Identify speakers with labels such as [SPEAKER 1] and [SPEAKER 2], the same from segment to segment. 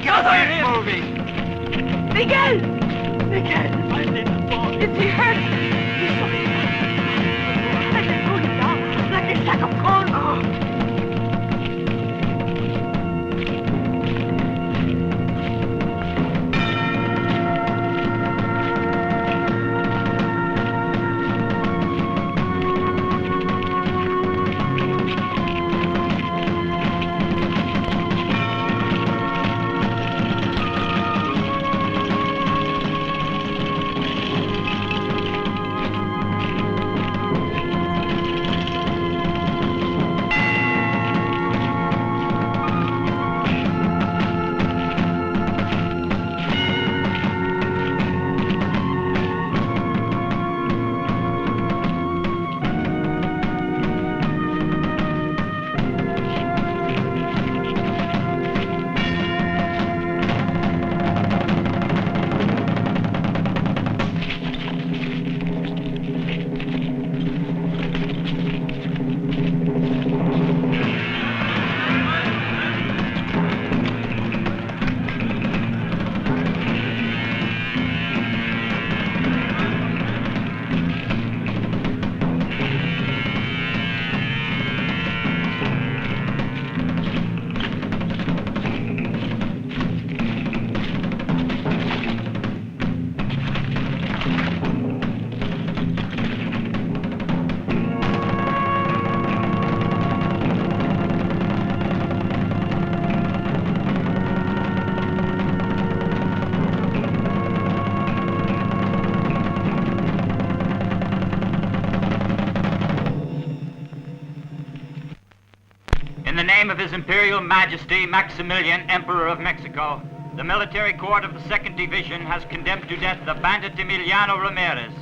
[SPEAKER 1] Get moving!
[SPEAKER 2] Miguel! Miguel! My little boy! Is he hurt? He's so like a good like a sack of corn.
[SPEAKER 3] Of His Imperial Majesty Maximilian, Emperor of Mexico, the military court of the 2nd Division has condemned to death the bandit Giuliano Ramirez,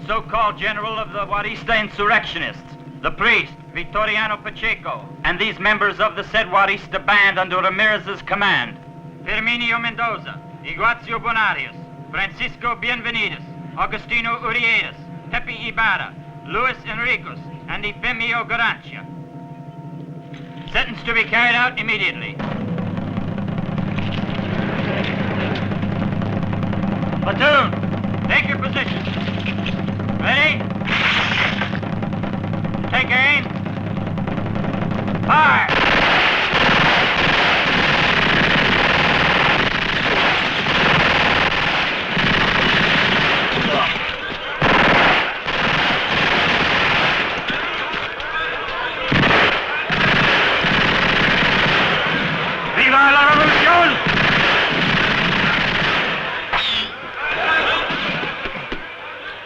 [SPEAKER 3] so-called general of the Juarista insurrectionists, the priest Victoriano Pacheco, and these members of the said Juarista band under Ramirez's command: Firminio Mendoza, Iguazio Bonarius, Francisco Bienvenidos, Agustino Uriedas, Pepe Ibarra, Luis Enricos, and Efemio Garancia. Sentence to be carried out immediately. Platoon, take your position. Ready? Take aim. Fire!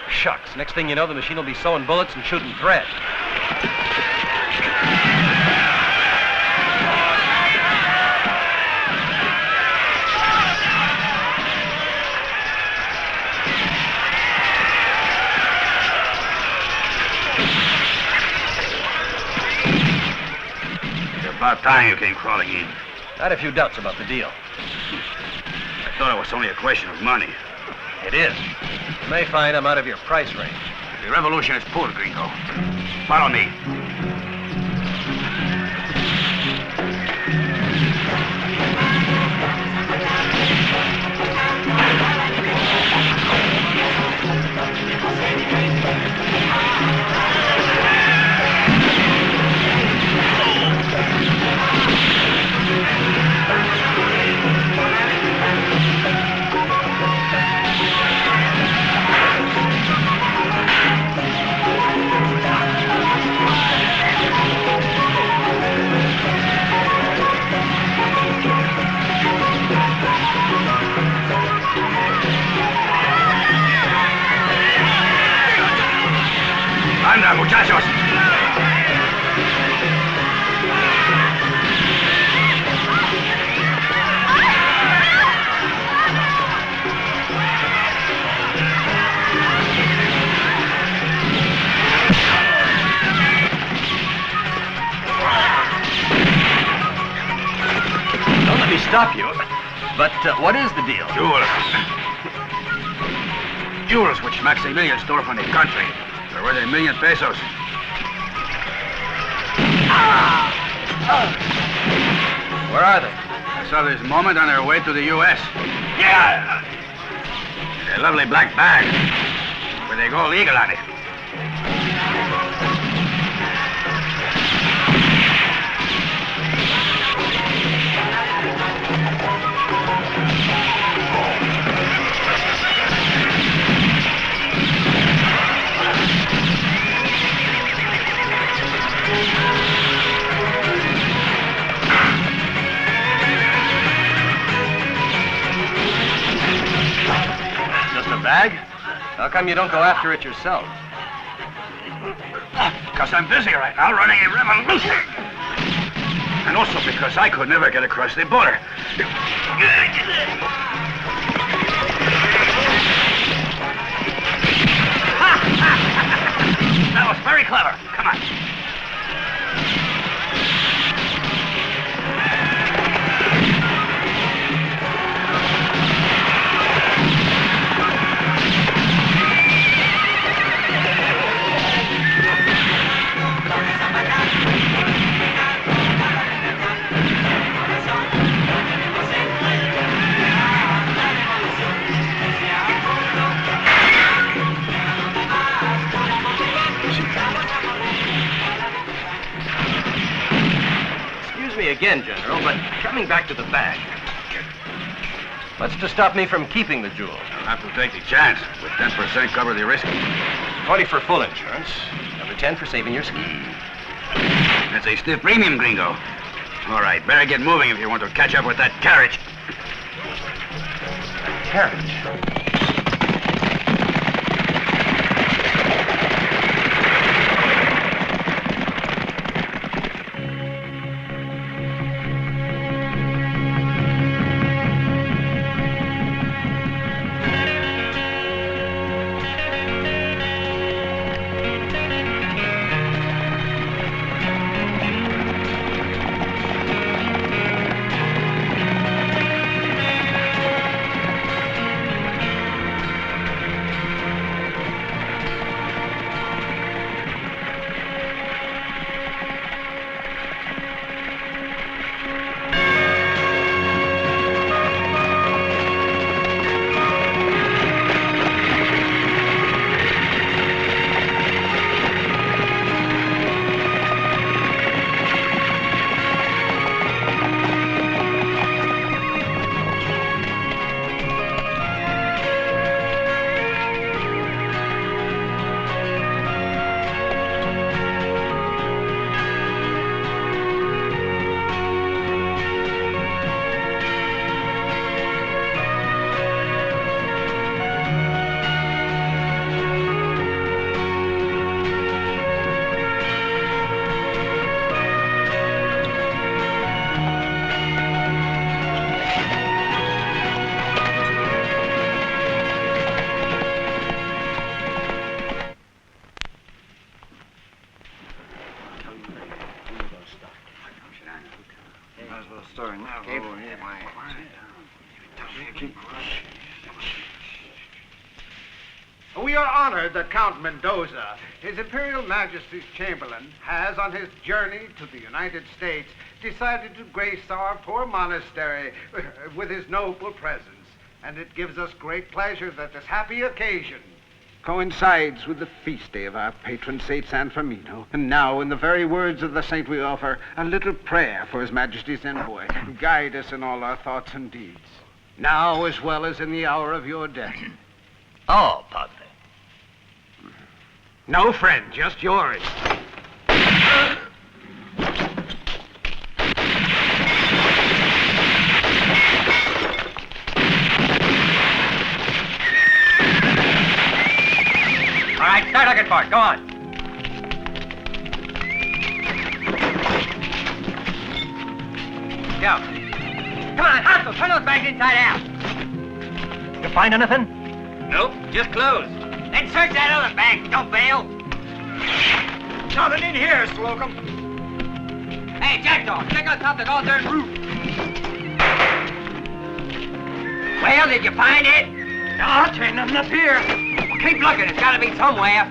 [SPEAKER 4] Shucks, next thing you know, the machine will be sewing bullets and shooting thread.
[SPEAKER 5] It's about time you came crawling in.
[SPEAKER 4] I had a few doubts about the deal.
[SPEAKER 5] I thought it was only a question of money.
[SPEAKER 4] It is. You may find I'm out of your price range.
[SPEAKER 5] The revolution is poor, gringo. Follow me. ¡Anda, muchachos!
[SPEAKER 4] Don't let me stop you. But what is the deal?
[SPEAKER 5] Jewels. Jewels which Maximilian stole from the country. They're worth $1 million pesos.
[SPEAKER 4] Where are they?
[SPEAKER 5] saw this moment on their way to the U.S. Yeah! A lovely black bag. Where they go legal on it.
[SPEAKER 4] Bag? How come you don't go after it yourself?
[SPEAKER 5] Because I'm busy right now running a revolution. And also because I could never get across the border. That was very clever. Come on.
[SPEAKER 4] Again, General, but coming back to the bag. What's to stop me from keeping the jewel?
[SPEAKER 5] I'll have to take the chance. With 10% cover the risk.
[SPEAKER 4] 20 for full insurance. Another 10 for saving your skin.
[SPEAKER 5] That's a stiff premium, gringo. All right, better get moving if you want to catch up with that carriage.
[SPEAKER 4] Carriage?
[SPEAKER 1] We are honored that Count Mendoza, His Imperial Majesty's Chamberlain, has, on his journey to the United States, decided to grace our poor monastery with his noble presence. And it gives us great pleasure that this happy occasion coincides with the feast day of our patron Saint San Firmino. And now, in the very words of the saint, we offer a little prayer for His Majesty's envoy. Guide us in all our thoughts and deeds, now as well as in the hour of your death.
[SPEAKER 4] Oh, Padre.
[SPEAKER 1] No, friend, just yours.
[SPEAKER 3] All right, start looking for it. Go on. Go. Come on, hustle. Turn those bags inside out.
[SPEAKER 4] You find anything?
[SPEAKER 3] Nope, just closed. Then search that other bag. Don't bail.
[SPEAKER 1] Nothing in here, Slocum.
[SPEAKER 3] Hey, Jackdaw, check on top of the northern roof. Well, did you find it?
[SPEAKER 1] No, there ain't nothing up here.
[SPEAKER 3] Well, keep looking. It's got to be somewhere.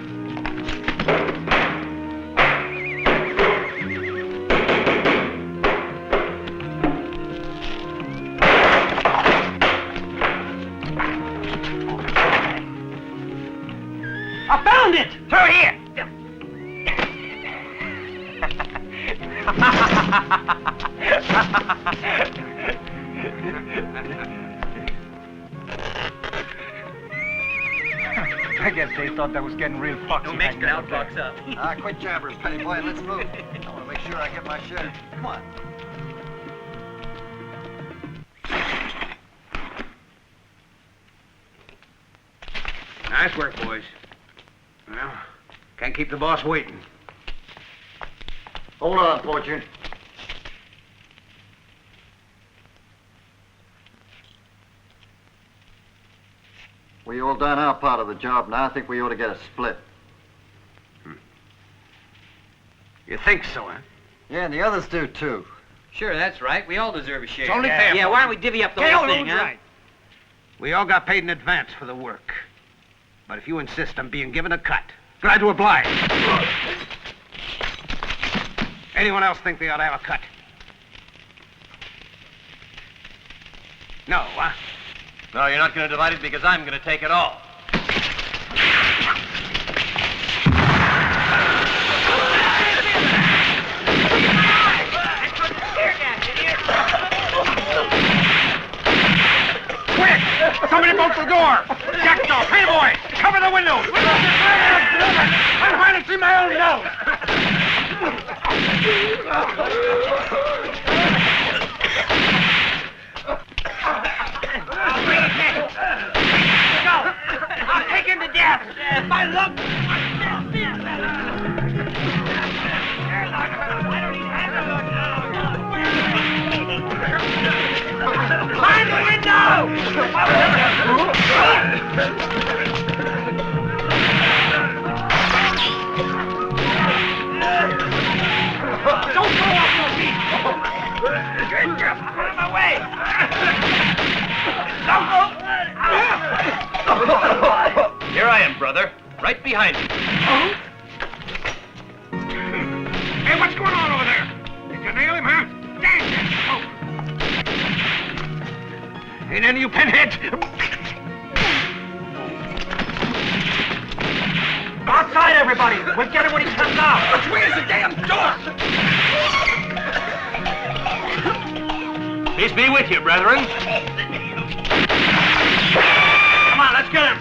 [SPEAKER 1] I guess they thought that was getting real foxy.
[SPEAKER 4] Don't make ground box up.
[SPEAKER 6] Quit jabbering, Penny boy. Let's move. I want to make sure I get my share. Come on.
[SPEAKER 1] Nice work, boys. Well, can't keep the boss waiting.
[SPEAKER 6] Hold on, Fortune. We all done our part of the job. Now I think we ought to get a split.
[SPEAKER 1] You think so, huh?
[SPEAKER 6] Yeah, and the others do, too.
[SPEAKER 4] Sure, that's right. We all deserve a share.
[SPEAKER 1] It's only fair.
[SPEAKER 4] Yeah, why don't we divvy up the whole thing, huh?
[SPEAKER 1] Right. We all got paid in advance for the work. But if you insist on being given a cut, glad to oblige. Anyone else think they ought to have a cut? No, huh?
[SPEAKER 4] No, you're not going to divide it because I'm going to take it all.
[SPEAKER 1] Quick! Somebody bolt the door! Jackdaw, hey boy! Cover the windows! I'm trying to see my own nose!
[SPEAKER 2] I'll take him to death! My luck! Find the window! Don't throw off your feet! Get out of my way!
[SPEAKER 4] Here I am, brother. Right behind you.
[SPEAKER 1] Hey, what's going on over there? Did you nail him, huh? Dang that smoke! Ain't any of you pinheads?
[SPEAKER 2] Outside, everybody! We'll get him when he comes out!
[SPEAKER 1] Where's the damn door?
[SPEAKER 4] Peace be with you, brethren.
[SPEAKER 1] Come on, let's get him!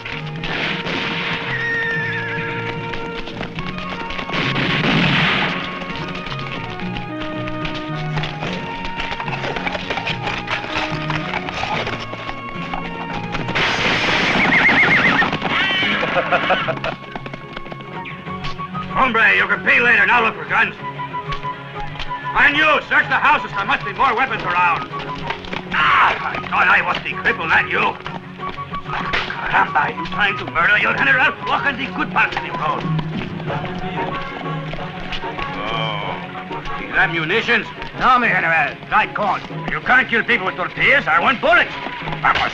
[SPEAKER 1] Hombre, you can pay later. Now look for guns. And you, search the houses. There must be more weapons around. I thought I was the cripple, not you. Caramba, you trying to murder your general? Walk on the good parts of the road. Oh, these ammunitions? No, mi general. Right corn. You can't kill people with tortillas. I want bullets. Vamos.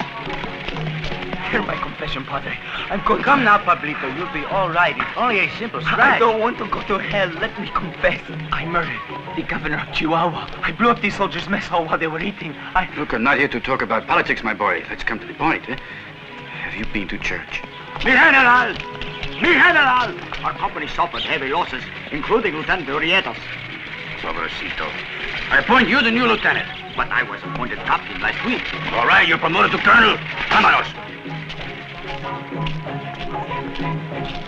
[SPEAKER 7] Hear my confession, Padre. I'm going.
[SPEAKER 8] Come now, Pablito. You'll be all right. It's only a simple
[SPEAKER 7] I
[SPEAKER 8] scratch.
[SPEAKER 7] don't want to go to hell. Let me confess. I murdered the governor of Chihuahua. I blew up the soldiers' mess hall while they were eating.
[SPEAKER 5] Look, I'm not here to talk about politics, my boy. Let's come to the point, eh? Have you been to church?
[SPEAKER 1] Mi general! Mi general! Our company suffered heavy losses, including Lieutenant Urietas.
[SPEAKER 5] Pobrecito. I appoint you the new lieutenant.
[SPEAKER 1] But I was appointed captain last week.
[SPEAKER 5] All right, you're promoted to colonel. Vámonos.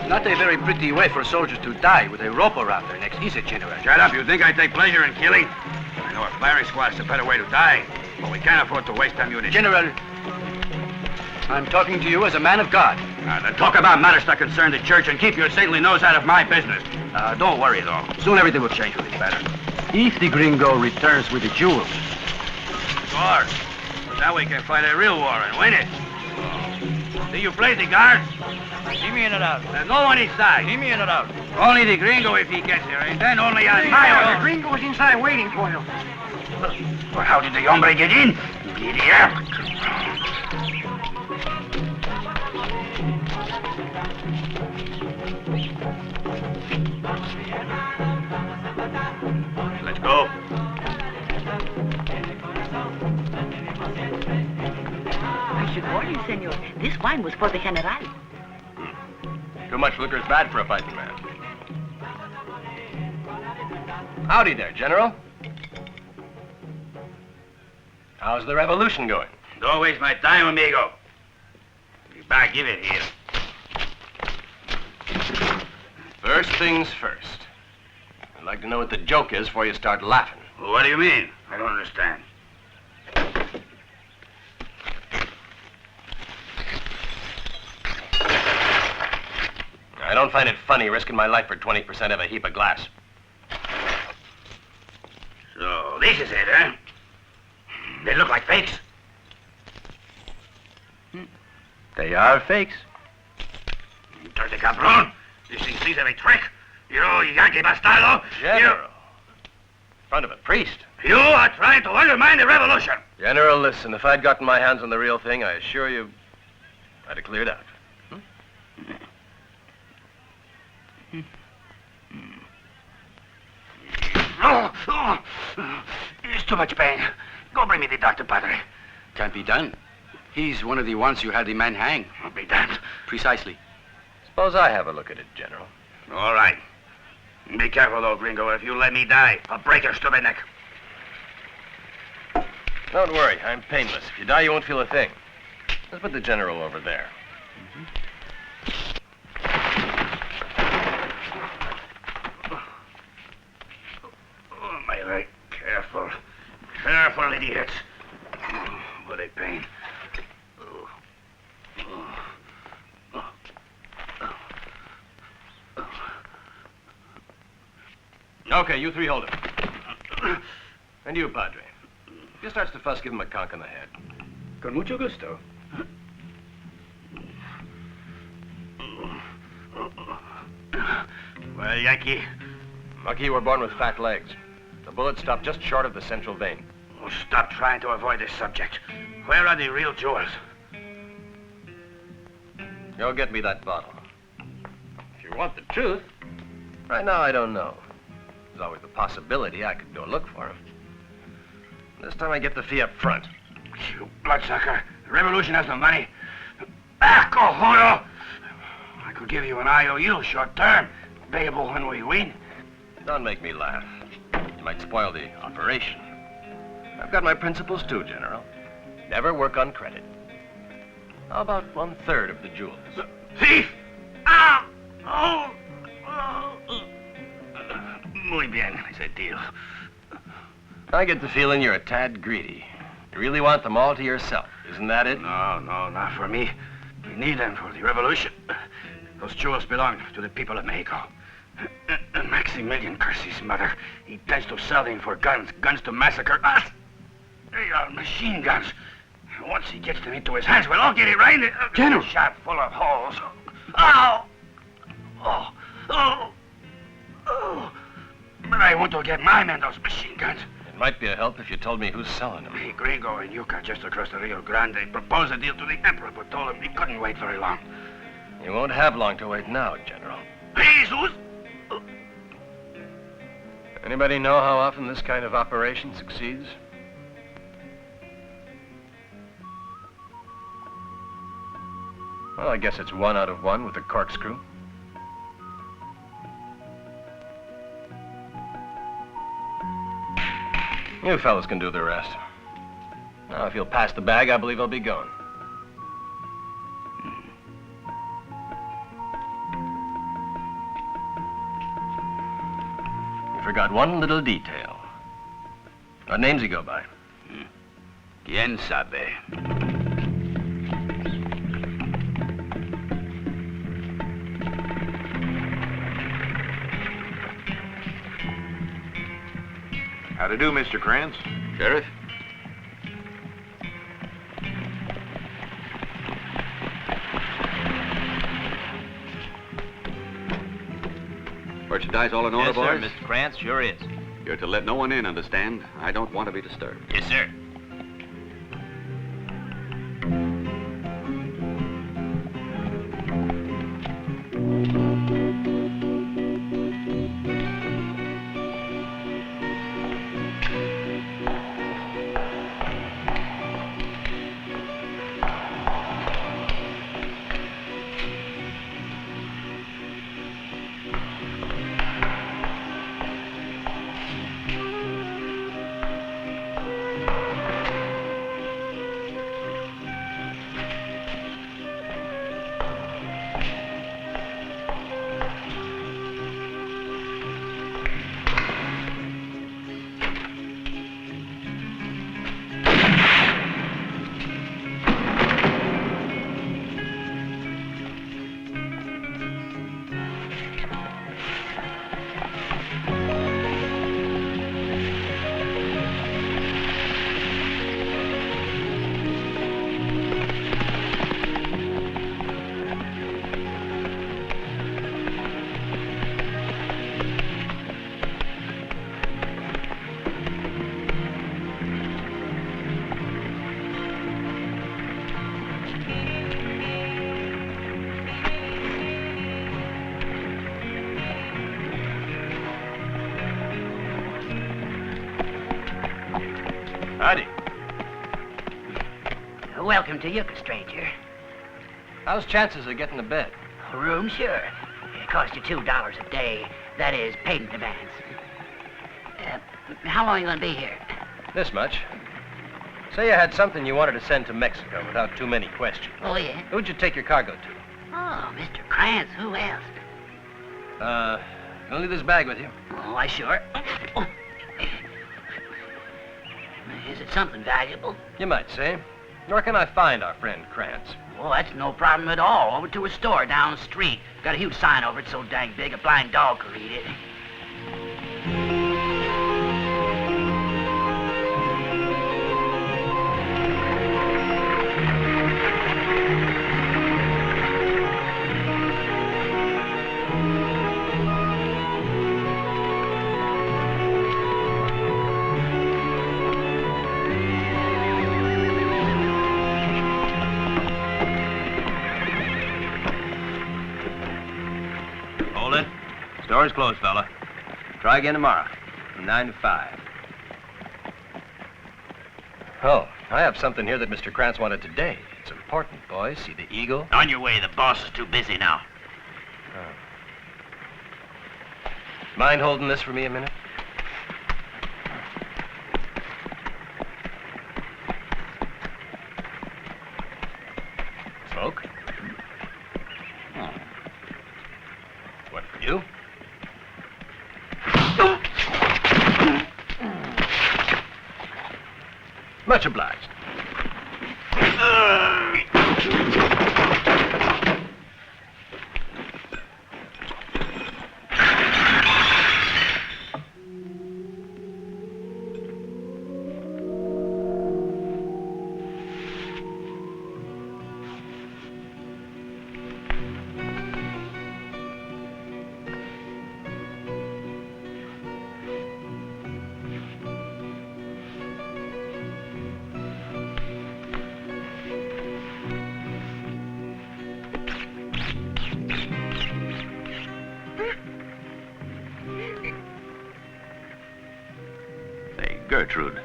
[SPEAKER 4] Not a very pretty way for soldiers to die with a rope around their necks, is it, General?
[SPEAKER 5] Shut up. You think I take pleasure in killing? I know a firing squad's a better way to die, but we can't afford to waste ammunition.
[SPEAKER 4] General, I'm talking to you as a man of God.
[SPEAKER 5] Now, then talk about matters that concern the church and keep your saintly nose out of my business. Don't worry, though. Soon everything will change for the better.
[SPEAKER 4] If the gringo returns with the jewels.
[SPEAKER 5] Sure. That we can fight a real war and win it. See you play the guards?
[SPEAKER 4] See me in and out.
[SPEAKER 5] There's no one inside.
[SPEAKER 4] See me in and out.
[SPEAKER 5] Only the gringo if he gets here, and then only on my order.
[SPEAKER 1] The gringo is inside waiting for you.
[SPEAKER 5] Well, how did the hombre get in? Idiot. Let's go.
[SPEAKER 9] I should warn you, senor. This wine was for the general.
[SPEAKER 4] Too much liquor is bad for a fighting man. Howdy there, General. How's the revolution going?
[SPEAKER 5] Don't waste my time, amigo. Be back, give it here.
[SPEAKER 4] First things first. I'd like to know what the joke is before you start laughing.
[SPEAKER 5] What do you mean? I don't understand.
[SPEAKER 4] I don't find it funny risking my life for 20% of a heap of glass.
[SPEAKER 5] So, this is it, huh? They look like fakes.
[SPEAKER 4] They are fakes.
[SPEAKER 5] Dirty cabron. You think these are a trick? You Yankee bastardo.
[SPEAKER 4] General. In front of a priest.
[SPEAKER 5] You are trying to undermine the revolution.
[SPEAKER 4] General, listen, if I'd gotten my hands on the real thing, I assure you, I'd have cleared out.
[SPEAKER 5] Oh, it's too much pain. Go bring me the doctor, Padre.
[SPEAKER 10] Can't be done. He's one of the ones you had the man hang.
[SPEAKER 5] I'll be damned.
[SPEAKER 10] Precisely.
[SPEAKER 4] Suppose I have a look at it, General.
[SPEAKER 5] All right. Be careful, though, gringo. If you let me die, I'll break your stupid neck.
[SPEAKER 4] Don't worry, I'm painless. If you die, you won't feel a thing. Let's put the General over there.
[SPEAKER 5] Oh, my leg. Careful. Careful, idiots. What a pain.
[SPEAKER 4] Okay, you three hold it. And you, Padre. If he starts to fuss, give him a conk on the head.
[SPEAKER 10] Con mucho gusto.
[SPEAKER 5] Well, Yankee.
[SPEAKER 4] Lucky you were born with fat legs. The bullet stopped just short of the central vein.
[SPEAKER 5] Oh, stop trying to avoid this subject. Where are the real jewels?
[SPEAKER 4] Go get me that bottle. If you want the truth, right now I don't know. There's always the possibility I could go look for him. This time I get the fee up front.
[SPEAKER 5] You bloodsucker. The revolution has no money. Ah, cojono! I could give you an IOU short term, payable when we win.
[SPEAKER 4] Don't make me laugh. You might spoil the operation. I've got my principles too, General. Never work on credit. How about 1/3 of the jewels?
[SPEAKER 5] Thief! Ah! Oh! Oh! Muy bien, it's a deal.
[SPEAKER 4] I get the feeling you're a tad greedy. You really want them all to yourself, isn't that it?
[SPEAKER 5] No, not for me. We need them for the revolution. Those jewels belong to the people of Mexico. Maximilian, curse his mother. He tends to sell them for guns to massacre us. They are machine guns. Once he gets them into his hands, we'll all get it right in the...
[SPEAKER 10] General!
[SPEAKER 5] Shot full of holes. Ow! Oh! Oh! Oh! But I want to get my men those machine guns.
[SPEAKER 4] It might be a help if you told me who's selling them.
[SPEAKER 5] Hey, Gringo and Yucca, just across the Rio Grande, proposed a deal to the Emperor, but told him he couldn't wait very long.
[SPEAKER 4] You won't have long to wait now, General.
[SPEAKER 5] Jesus!
[SPEAKER 4] Anybody know how often this kind of operation succeeds? Well, I guess it's 1 out of 1 with a corkscrew. You fellas can do the rest. Now, if you'll pass the bag, I believe I'll be going. You forgot one little detail. What names he go by?
[SPEAKER 5] Quien sabe?
[SPEAKER 11] How to do, Mr. Krantz?
[SPEAKER 10] Sheriff? Merchandise all in order,
[SPEAKER 3] Yes, sir,
[SPEAKER 10] boys?
[SPEAKER 3] Mr. Krantz, sure is.
[SPEAKER 10] You're to let no one in, understand? I don't want to be disturbed.
[SPEAKER 3] Yes, sir.
[SPEAKER 4] Howdy.
[SPEAKER 9] Welcome to Yucca, stranger.
[SPEAKER 4] How's chances of getting to bed?
[SPEAKER 9] Room, sure. It costs you $2 a day. That is, paid in advance. How long are you going to be here?
[SPEAKER 4] This much. Say you had something you wanted to send to Mexico without too many questions.
[SPEAKER 9] Oh, yeah?
[SPEAKER 4] Who'd you take your cargo to?
[SPEAKER 9] Oh, Mr. Krantz, who else?
[SPEAKER 4] Gonna leave this bag with you.
[SPEAKER 9] Oh, why, sure. Oh. Is it something valuable?
[SPEAKER 4] You might say. Where can I find our friend Krantz?
[SPEAKER 9] Oh, that's no problem at all. Over to a store down the street. Got a huge sign over it so dang big a blind dog could read it.
[SPEAKER 4] Store's closed, fella. Try again tomorrow, from 9 to 5. Oh, I have something here that Mr. Krantz wanted today. It's important, boys. See the eagle?
[SPEAKER 5] On your way. The boss is too busy now.
[SPEAKER 4] Oh. Mind holding this for me a minute? Smoke? Oh. What for you? Much obliged.
[SPEAKER 11] Gertrude,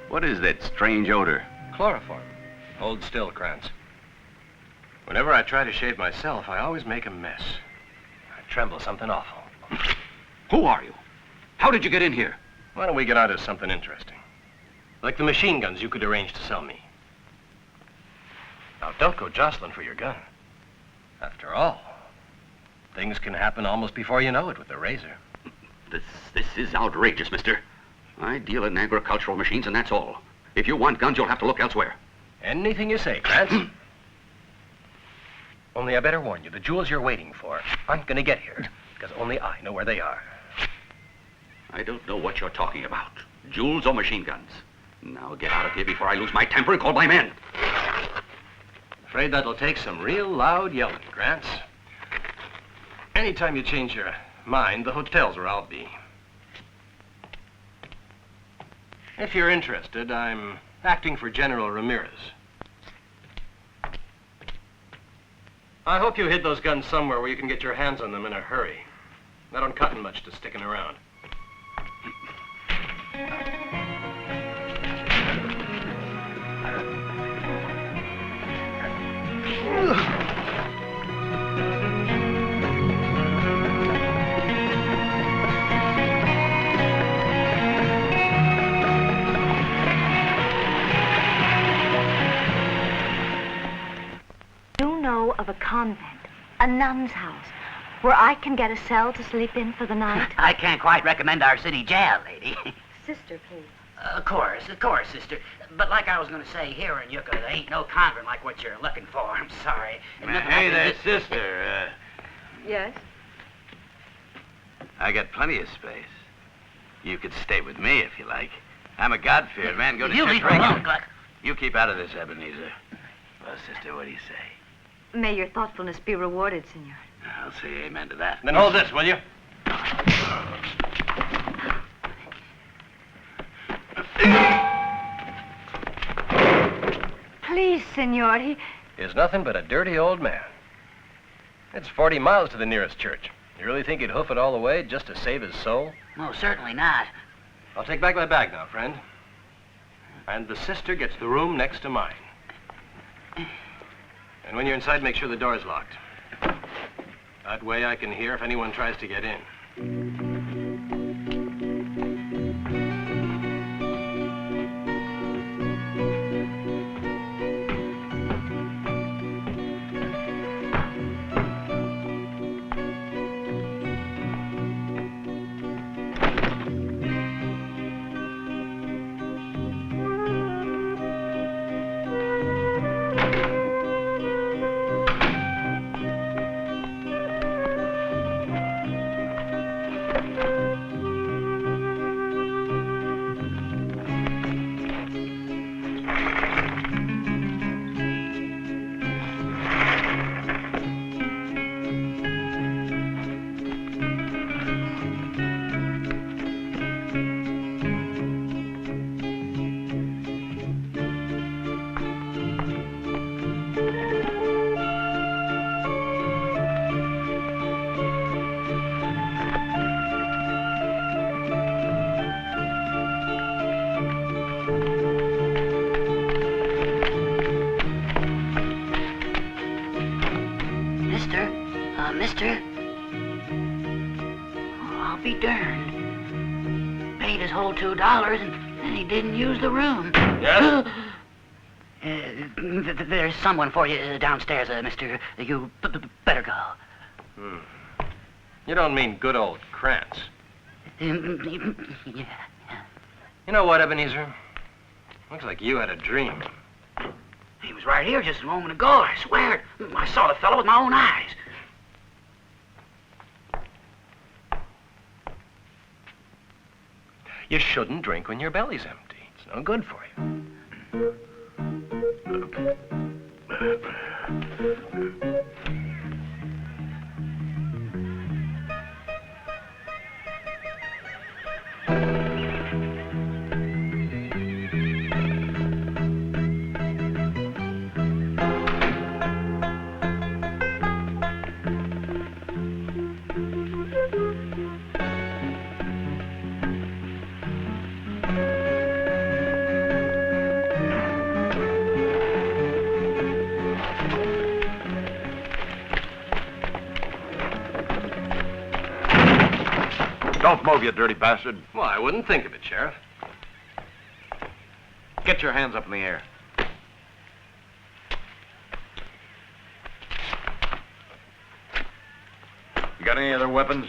[SPEAKER 11] what is that strange odor?
[SPEAKER 4] Chloroform. Hold still, Krantz. Whenever I try to shave myself, I always make a mess. I tremble something awful.
[SPEAKER 11] Who are you? How did you get in here?
[SPEAKER 4] Why don't we get on to something interesting? Like the machine guns you could arrange to sell me. Now, don't go jostling for your gun. After all, things can happen almost before you know it with a razor.
[SPEAKER 11] This is outrageous, mister. I deal in agricultural machines, and that's all. If you want guns, you'll have to look elsewhere.
[SPEAKER 4] Anything you say, Krantz. Only I better warn you, the jewels you're waiting for aren't going to get here, because only I know where they are.
[SPEAKER 11] I don't know what you're talking about. Jewels or machine guns. Now get out of here before I lose my temper and call my men.
[SPEAKER 4] Afraid that'll take some real loud yelling, Krantz. Anytime you change your mind, the hotel's where I'll be. If you're interested, I'm acting for General Ramirez. I hope you hid those guns somewhere where you can get your hands on them in a hurry. That don't cut much to sticking around.
[SPEAKER 12] Of a convent, a nun's house, where I can get a cell to sleep in for the night?
[SPEAKER 9] I can't quite recommend our city jail, lady.
[SPEAKER 12] Sister, please.
[SPEAKER 9] Of course, sister. But like I was going to say, here in Yucca, there ain't no convent like what you're looking for. I'm sorry.
[SPEAKER 5] Hey there, sister.
[SPEAKER 12] Yes?
[SPEAKER 5] I got plenty of space. You could stay with me if you like. I'm a God-feared man. Go to
[SPEAKER 9] you
[SPEAKER 5] church
[SPEAKER 9] leave her alone, Gluck.
[SPEAKER 5] You keep out of this, Ebenezer. Well, sister, what do you say?
[SPEAKER 12] May your thoughtfulness be rewarded, senor.
[SPEAKER 5] I'll say amen to that.
[SPEAKER 4] Then hold this, will you?
[SPEAKER 12] Please, senor, he...
[SPEAKER 4] He's nothing but a dirty old man. It's 40 miles to the nearest church. You really think he'd hoof it all the way just to save his soul?
[SPEAKER 9] No, certainly not.
[SPEAKER 4] I'll take back my bag now, friend. And the sister gets the room next to mine. And when you're inside, make sure the door's locked. That way I can hear if anyone tries to get in.
[SPEAKER 9] Mister. Oh, I'll be darned. Paid his whole $2 and he didn't use the room.
[SPEAKER 4] Yes?
[SPEAKER 9] There's someone for you downstairs, mister. You better go.
[SPEAKER 4] You don't mean good old Krantz.
[SPEAKER 9] Yeah.
[SPEAKER 4] You know what, Ebenezer? Looks like you had a dream.
[SPEAKER 9] He was right here just a moment ago, I swear. I saw the fellow with my own eyes.
[SPEAKER 4] You shouldn't drink when your belly's empty. It's no good for you.
[SPEAKER 13] Don't move, you dirty bastard.
[SPEAKER 4] Well, I wouldn't think of it, Sheriff.
[SPEAKER 13] Get your hands up in the air. You got any other weapons?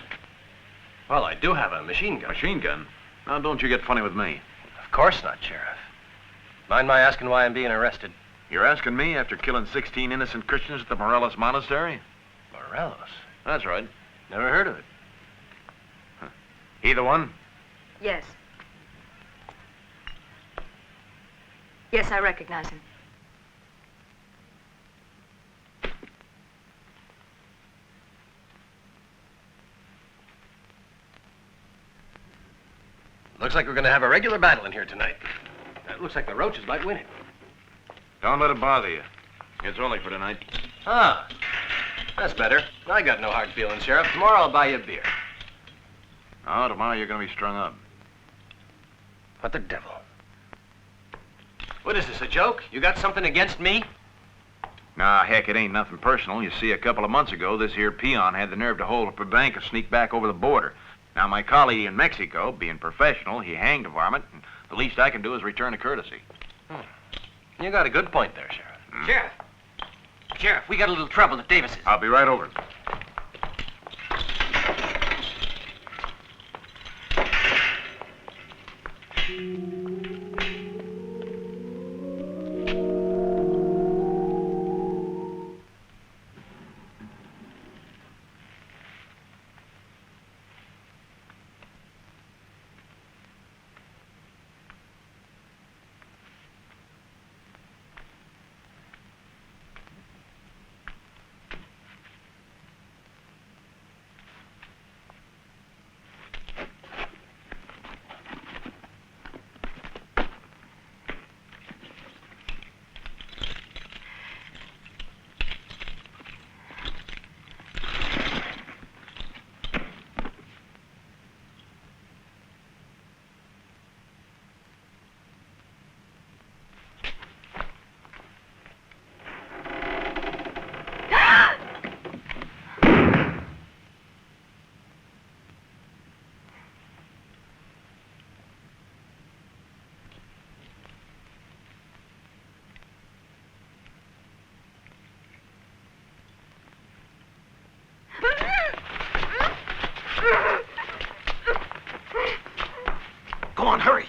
[SPEAKER 4] Well, I do have a machine gun.
[SPEAKER 13] Machine gun? Now, don't you get funny with me.
[SPEAKER 4] Of course not, Sheriff. Mind my asking why I'm being arrested?
[SPEAKER 13] You're asking me after killing 16 innocent Christians at the Morelos Monastery?
[SPEAKER 4] Morelos?
[SPEAKER 13] That's right.
[SPEAKER 4] Never heard of it.
[SPEAKER 13] Either one?
[SPEAKER 12] Yes. Yes, I recognize him.
[SPEAKER 4] Looks like we're going to have a regular battle in here tonight. It looks like the Roaches might win it.
[SPEAKER 13] Don't let it bother you. It's only for tonight.
[SPEAKER 4] Ah, that's better. I got no hard feelings, Sheriff. Tomorrow I'll buy you a beer.
[SPEAKER 13] Oh, tomorrow you're going to be strung up.
[SPEAKER 4] What the devil? What is this, a joke? You got something against me?
[SPEAKER 13] Nah, heck, it ain't nothing personal. You see, a couple of months ago, this here peon had the nerve to hold up a bank and sneak back over the border. Now, my colleague in Mexico, being professional, he hanged the varmint, and the least I can do is return a courtesy.
[SPEAKER 4] You got a good point there, Sheriff.
[SPEAKER 3] Sheriff! Sheriff, we got a little trouble at Davis's.
[SPEAKER 13] I'll be right over.
[SPEAKER 5] Go on, hurry.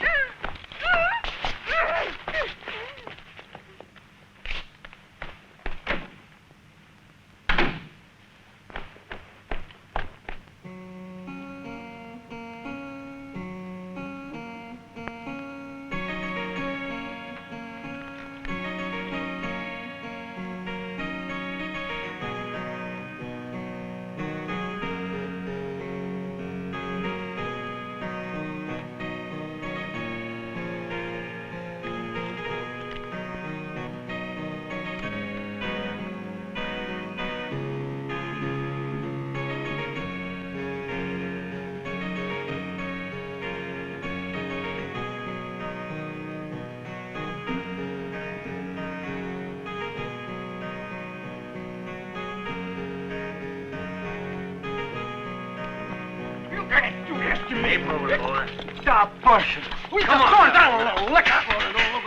[SPEAKER 1] Stop pushing. We
[SPEAKER 5] Come
[SPEAKER 1] just
[SPEAKER 5] on.
[SPEAKER 1] throwing down a little liquor.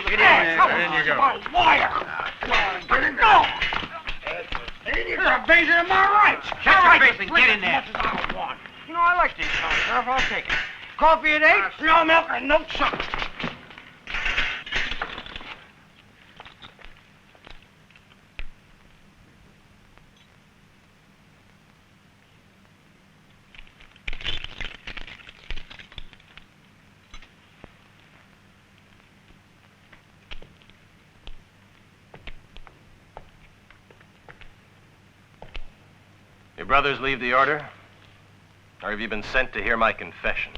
[SPEAKER 5] Get in there. In you go.
[SPEAKER 1] Wire. No. You're invasion of my rights.
[SPEAKER 7] Shut your face and get in there.
[SPEAKER 1] You know, I like these songs, Sheriff. I'll take it. Coffee at 8, no milk and no sugar.
[SPEAKER 4] Your brothers leave the order? Or have you been sent to hear my confession?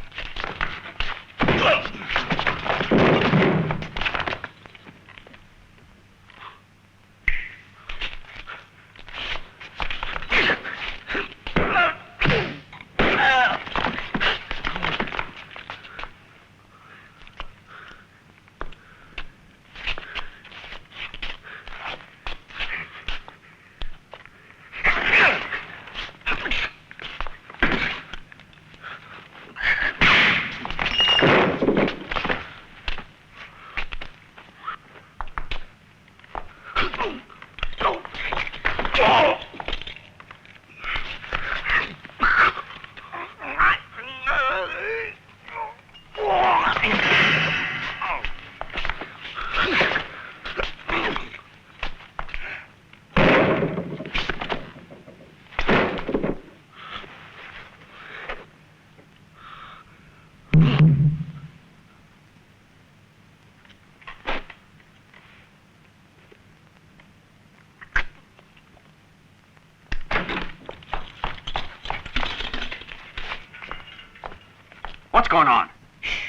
[SPEAKER 5] What's going on?
[SPEAKER 4] Shh.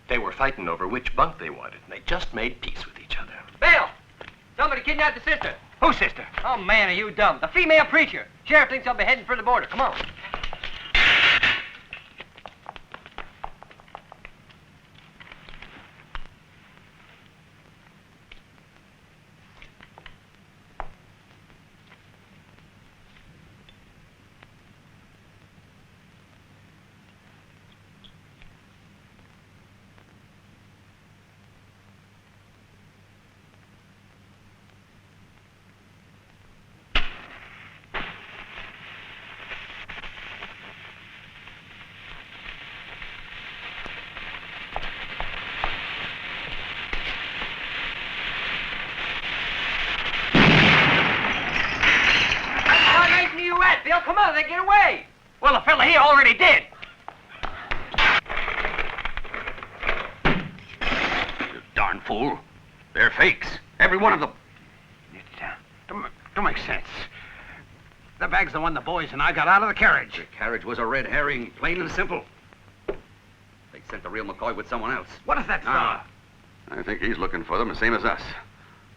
[SPEAKER 4] They were fighting over which bunk they wanted, and they just made peace with each other.
[SPEAKER 14] Bill! Somebody kidnapped the sister.
[SPEAKER 7] Whose sister?
[SPEAKER 14] Oh, man, are you dumb? The female preacher. Sheriff thinks I'll be heading for the border. Come on. Bill, come on, they get away.
[SPEAKER 7] Well, the fella here already did.
[SPEAKER 5] You darn fool. They're fakes. Every one of them.
[SPEAKER 1] It don't make sense. The bag's the one the boys and I got out of the carriage.
[SPEAKER 11] The carriage was a red herring, plain and simple. They sent the real McCoy with someone else.
[SPEAKER 1] What is that
[SPEAKER 11] Ah.
[SPEAKER 5] I think he's looking for them the same as us.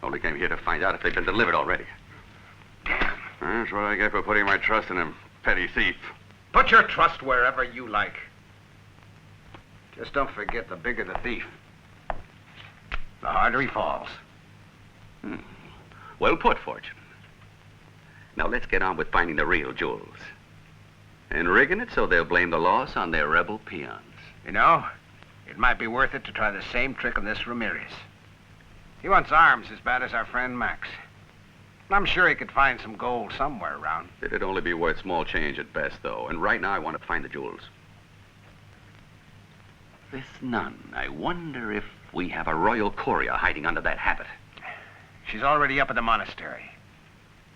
[SPEAKER 5] Only came here to find out if they've been delivered already. That's what I get for putting my trust in him, petty thief.
[SPEAKER 1] Put your trust wherever you like. Just don't forget, the bigger the thief, the harder he falls.
[SPEAKER 11] Well put, Fortune. Now let's get on with finding the real jewels. And rigging it so they'll blame the loss on their rebel peons.
[SPEAKER 1] You know, it might be worth it to try the same trick on this Ramirez. He wants arms as bad as our friend Max. I'm sure he could find some gold somewhere around.
[SPEAKER 11] It'd only be worth small change at best, though. And right now I want to find the jewels. This nun, I wonder if we have a royal courier hiding under that habit.
[SPEAKER 1] She's already up at the monastery.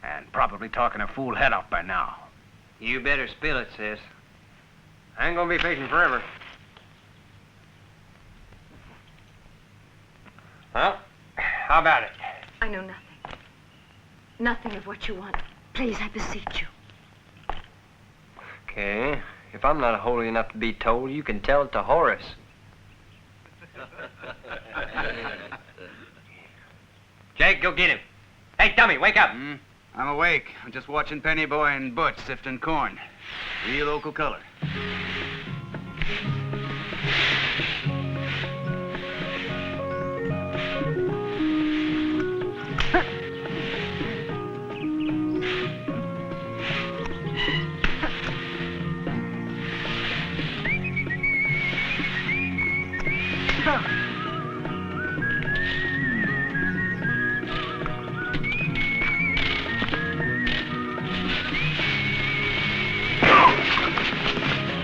[SPEAKER 1] And probably talking her fool head off by now.
[SPEAKER 14] You better spill it, sis. I ain't gonna be fishing forever. Well, how about it?
[SPEAKER 12] I know nothing. Nothing of what you want. Please, I beseech you.
[SPEAKER 14] Okay. If I'm not holy enough to be told, you can tell it to Horace. Jake, go get him. Hey, dummy, wake up.
[SPEAKER 15] I'm awake. I'm just watching Penny Boy and Butch sifting corn. Real local color.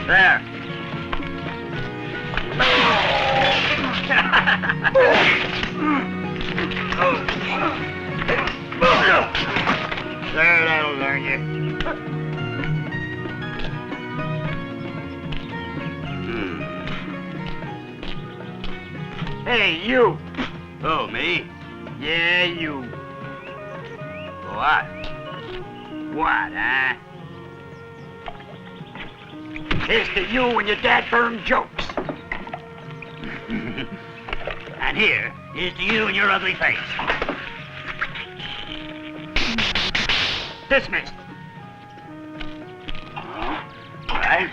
[SPEAKER 15] There. There, that'll learn you. Hey, you. Oh, me? Yeah, you. What? What, huh? Here's to you and your dad-burned jokes. And here's to you and your ugly face. Dismissed. All right.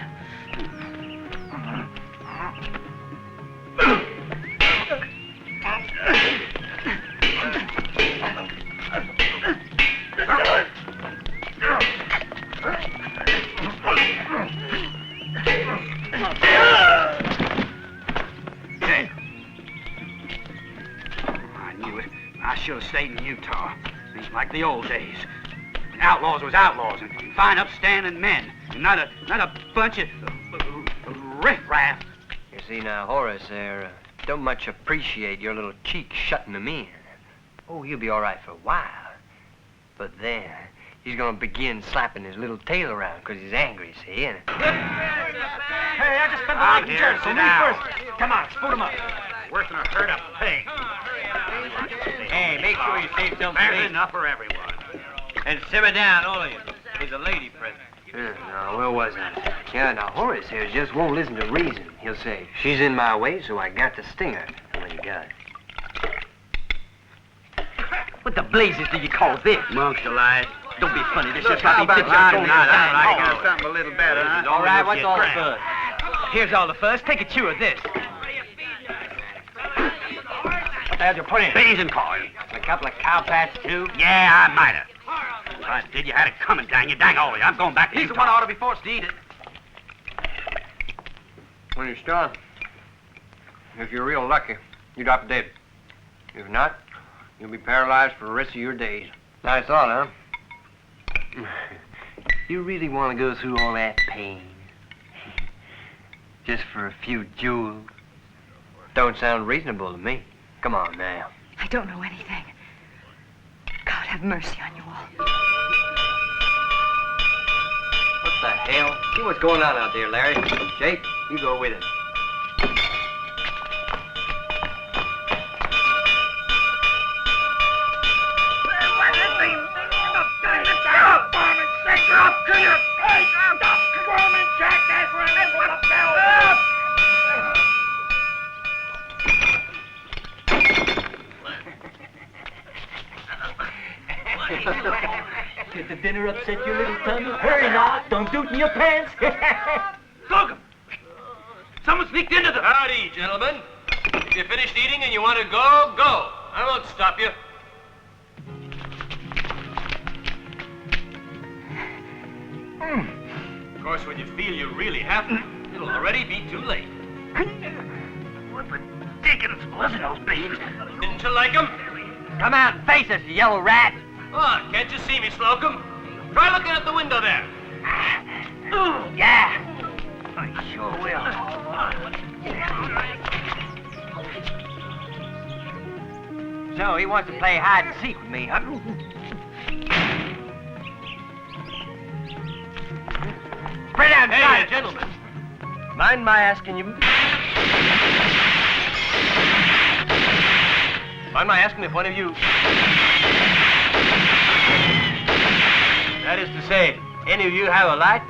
[SPEAKER 15] I should have stayed in Utah. It's like the old days. Outlaws was outlaws, and fine, upstanding men, and not a bunch of riffraff.
[SPEAKER 14] You see now, Horace there don't much appreciate your little cheek shutting him in. Oh, he'll be all right for a while. But then, he's gonna begin slapping his little tail around because he's angry, see? And...
[SPEAKER 2] Hey, I just spent the
[SPEAKER 1] Out
[SPEAKER 2] night in
[SPEAKER 1] here,
[SPEAKER 2] jail, so
[SPEAKER 1] sit
[SPEAKER 2] me
[SPEAKER 1] down.
[SPEAKER 2] first. Come on, spoon him up.
[SPEAKER 1] Worse than a herd of pigs.
[SPEAKER 14] Hey, make sure you save some
[SPEAKER 1] There's
[SPEAKER 14] space.
[SPEAKER 1] enough for everyone.
[SPEAKER 14] And simmer down, all of you. There's a lady present. No, where was I? Yeah, now Horace here just won't listen to reason. He'll say, she's in my way, so I got to sting her. And when you got it. What the blazes do you call this?
[SPEAKER 15] Monks delight.
[SPEAKER 14] Don't be funny. This
[SPEAKER 15] Look,
[SPEAKER 14] just got
[SPEAKER 15] how
[SPEAKER 14] me
[SPEAKER 15] about
[SPEAKER 14] tipped
[SPEAKER 15] that?
[SPEAKER 14] on
[SPEAKER 15] I got something a little better, huh?
[SPEAKER 14] All right, what's all the fuss? Here's all the fuss. Take a chew of this. What the hell did you put in?
[SPEAKER 15] Beans and corn.
[SPEAKER 14] A couple of cow pats, too?
[SPEAKER 15] Yeah, I might have. If I did, you had it coming, dang you. Dang all of you. I'm going back to
[SPEAKER 14] He's the
[SPEAKER 15] Utah.
[SPEAKER 14] one who ought to be forced to eat it. When you're strong, if you're real lucky, you drop dead. If not, you'll be paralyzed for the rest of your days. Nice thought, huh? You really want to go through all that pain? Just for a few jewels? Don't sound reasonable to me. Come on now.
[SPEAKER 12] I don't know anything. God have mercy on you all.
[SPEAKER 14] What the hell? See what's going on out there, Larry. Jake, you go with him.
[SPEAKER 2] Did the dinner upset your little tummy? Hurry now, don't do it in your pants.
[SPEAKER 15] Look! Someone sneaked into the...
[SPEAKER 4] Howdy, gentlemen. If you're finished eating and you want to go, go. I won't stop you. Of course, when you feel you really have to, it'll already be too late.
[SPEAKER 15] What the dickens was in those beans?
[SPEAKER 4] Didn't you like 'em?
[SPEAKER 14] Come out and face us, you yellow rat.
[SPEAKER 4] Oh, can't you see me, Slocum? Try looking at the window there.
[SPEAKER 15] Yeah. I sure will.
[SPEAKER 8] So he wants to play hide and seek with me, huh? Spread out,
[SPEAKER 4] hey, gentlemen.
[SPEAKER 8] Mind my asking you?
[SPEAKER 4] Mind my asking if one of you...
[SPEAKER 8] That is to say, any of you have a light?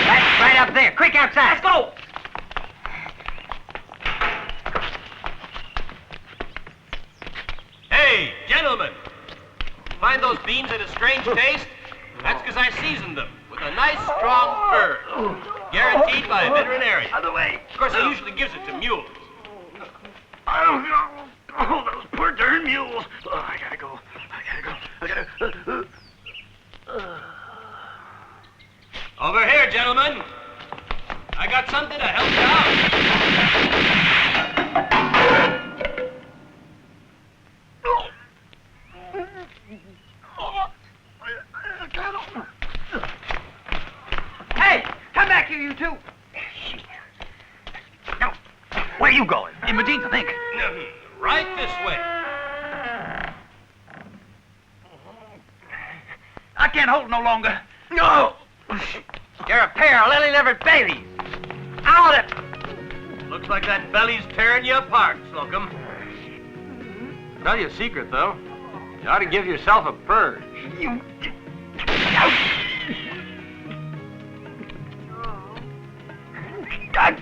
[SPEAKER 8] That's right up there. Quick, outside. Let's go!
[SPEAKER 4] Hey, gentlemen. Find those beans at a strange taste? That's because I seasoned them with a nice, strong fur. Guaranteed by a veterinarian.
[SPEAKER 15] Other way.
[SPEAKER 4] Of course, he usually gives it to mules.
[SPEAKER 15] I don't know. Oh, those poor darn mules. Oh, I gotta go.
[SPEAKER 4] Over here, gentlemen. I got something to help you out.
[SPEAKER 15] Hey, come back here, you two. Now, where are you going? In Medina, think.
[SPEAKER 4] Right this way.
[SPEAKER 15] I can't hold no longer. No!
[SPEAKER 8] You're a pair of lily-livered babies. Out of it!
[SPEAKER 4] Looks like that belly's tearing you apart, Slocum.
[SPEAKER 13] Tell you a secret, though. You ought to give yourself a purge.
[SPEAKER 15] You... God.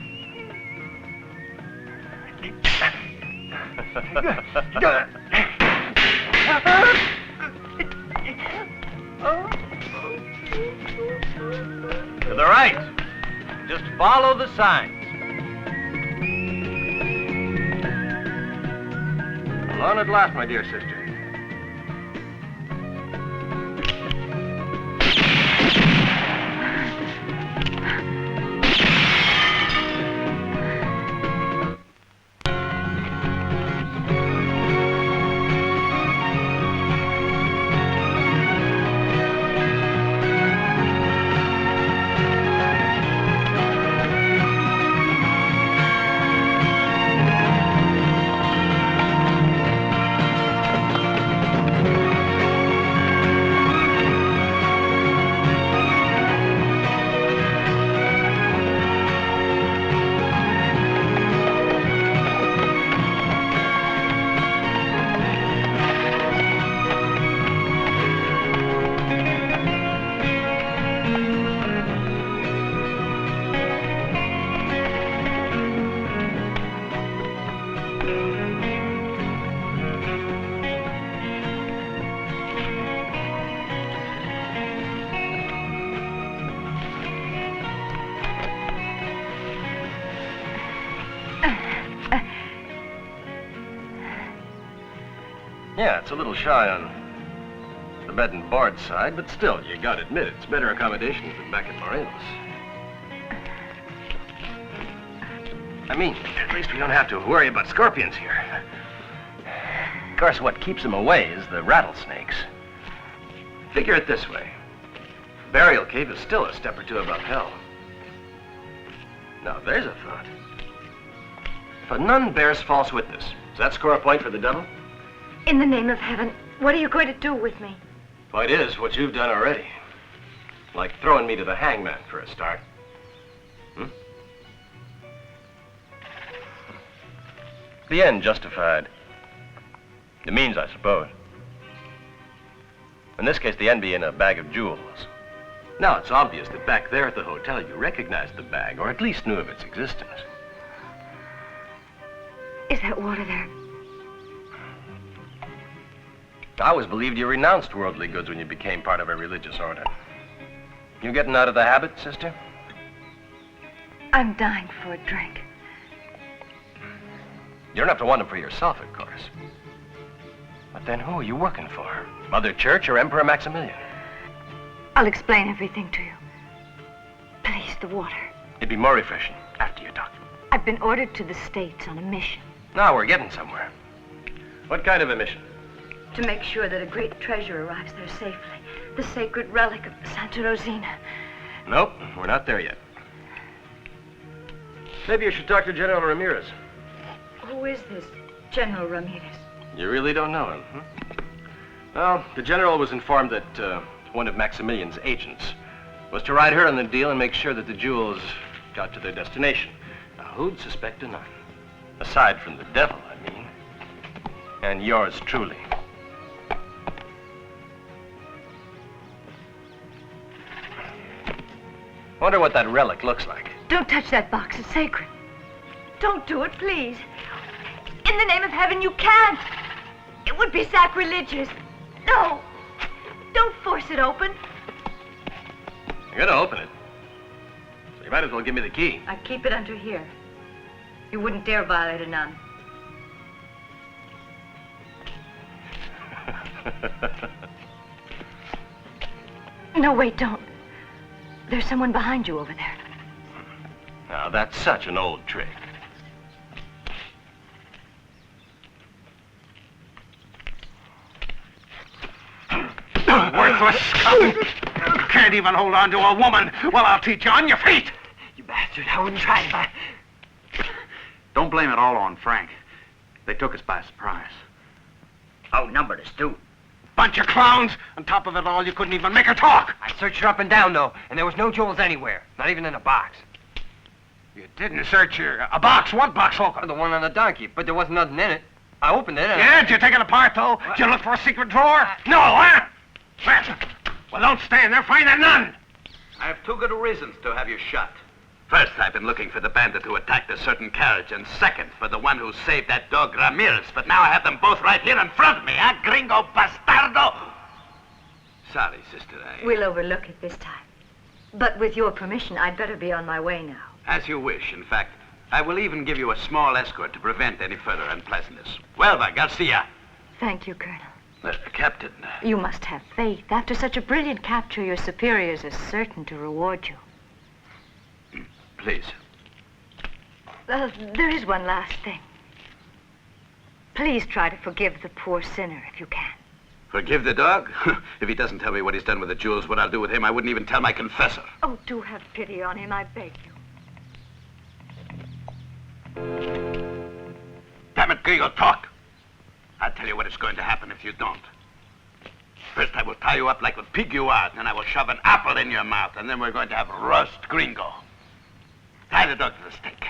[SPEAKER 13] To the right. Just follow the signs. Alone at last, my dear sister.
[SPEAKER 4] Yeah, it's a little shy on the bed and board side, but still, you gotta admit, it's better accommodations than back at Morelos. I mean, at least we don't have to worry about scorpions here. Of course, what keeps them away is the rattlesnakes. Figure it this way. Burial Cave is still a step or two above hell. Now, there's a thought. If a nun bears false witness, does that score a point for the devil?
[SPEAKER 12] In the name of heaven, what are you going to do with me?
[SPEAKER 4] Point is what you've done already. Like throwing me to the hangman for a start. The end justified the means, I suppose. In this case, the end being a bag of jewels. Now, it's obvious that back there at the hotel, you recognized the bag, or at least knew of its existence.
[SPEAKER 12] Is that water there?
[SPEAKER 4] I always believed you renounced worldly goods when you became part of a religious order. You getting out of the habit, sister?
[SPEAKER 12] I'm dying for a drink.
[SPEAKER 4] You don't have to want them for yourself, of course. But then who are you working for? Mother Church or Emperor Maximilian?
[SPEAKER 12] I'll explain everything to you. Please, the water.
[SPEAKER 4] It'd be more refreshing after you talk.
[SPEAKER 12] I've been ordered to the States on a mission.
[SPEAKER 4] Now we're getting somewhere. What kind of a mission?
[SPEAKER 12] To make sure that a great treasure arrives there safely. The sacred relic of Santa Rosina.
[SPEAKER 4] Nope, we're not there yet. Maybe you should talk to General Ramirez.
[SPEAKER 12] Who is this General Ramirez?
[SPEAKER 4] You really don't know him, huh? Well, the general was informed that one of Maximilian's agents was to ride her on the deal and make sure that the jewels got to their destination. Now, who'd suspect a nun? Aside from the devil, I mean. And yours truly. Wonder what that relic looks like.
[SPEAKER 12] Don't touch that box. It's sacred. Don't do it, please. In the name of heaven, you can't. It would be sacrilegious. No. Don't force it open.
[SPEAKER 4] You're gonna open it. So you might as well give me the key.
[SPEAKER 12] I keep it under here. You wouldn't dare violate a nun. No, wait, don't. There's someone behind you over there.
[SPEAKER 4] Now, that's such an old trick.
[SPEAKER 1] Worthless scum! You can't even hold on to a woman. Well, I'll teach you on your feet.
[SPEAKER 15] You bastard, I wouldn't try it, but... Don't blame it all on Frank. They took us by surprise.
[SPEAKER 8] Outnumbered us, too.
[SPEAKER 1] Bunch of clowns. On top of it all, you couldn't even make her talk.
[SPEAKER 14] I searched her up and down, though, and there was no jewels anywhere. Not even in a box.
[SPEAKER 1] You didn't search a box? What box, Holcomb?
[SPEAKER 14] The one on the donkey, but there wasn't nothing in it. I opened it and...
[SPEAKER 1] Yeah, did you take it apart, though? Did you look for a secret drawer? No, huh? Well, don't stand there. Find a nun.
[SPEAKER 5] I have two good reasons to have you shot. First, I've been looking for the bandit who attacked a certain carriage, and second, for the one who saved that dog Ramirez. But now I have them both right here in front of me, huh, gringo bastardo? Sorry, sister,
[SPEAKER 12] We'll overlook it this time. But with your permission, I'd better be on my way now.
[SPEAKER 5] As you wish. In fact, I will even give you a small escort to prevent any further unpleasantness. Huelva, Garcia.
[SPEAKER 12] Thank you, Colonel.
[SPEAKER 5] Captain.
[SPEAKER 12] You must have faith. After such a brilliant capture, your superiors are certain to reward you.
[SPEAKER 5] Please.
[SPEAKER 12] There is one last thing. Please try to forgive the poor sinner if you can.
[SPEAKER 5] Forgive the dog? If he doesn't tell me what he's done with the jewels, what I'll do with him, I wouldn't even tell my confessor.
[SPEAKER 12] Oh, do have pity on him, I beg you.
[SPEAKER 5] Damn it, Grillo, talk. I'll tell you what is going to happen if you don't. First, I will tie you up like a pig you are, then I will shove an apple in your mouth, and then we're going to have roast gringo. Tie the dog to the stake.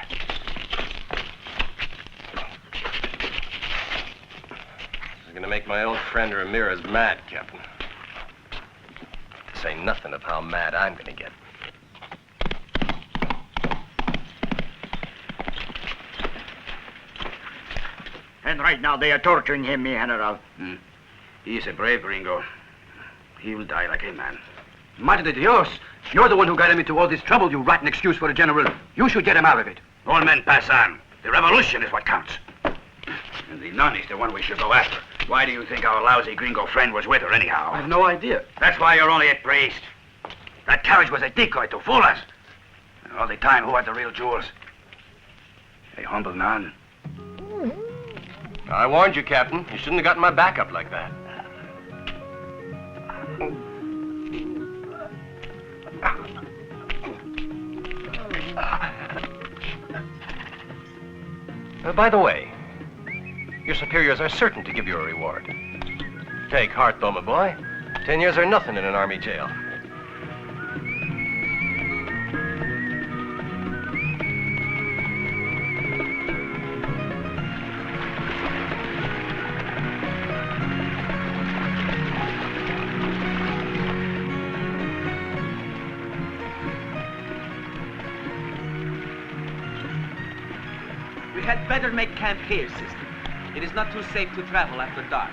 [SPEAKER 4] You're gonna make my old friend Ramirez mad, Captain. Say nothing of how mad I'm gonna get.
[SPEAKER 8] And right now they are torturing him, mi general.
[SPEAKER 15] He is a brave gringo. He will die like a man. Madre de Dios! You're the one who got him into all this trouble, you rotten excuse for a general. You should get him out of it. All men pass on. The revolution is what counts. And the nun is the one we should go after. Why do you think our lousy gringo friend was with her anyhow?
[SPEAKER 6] I have no idea.
[SPEAKER 15] That's why you're only a priest. That carriage was a decoy to fool us. And all the time, who had the real jewels? A humble nun.
[SPEAKER 4] I warned you, Captain. You shouldn't have gotten my back up like that. By the way, your superiors are certain to give you a reward. Take heart, though, my boy. 10 years are nothing in an army jail.
[SPEAKER 7] We had better make camp here, sister. It is not too safe to travel after dark.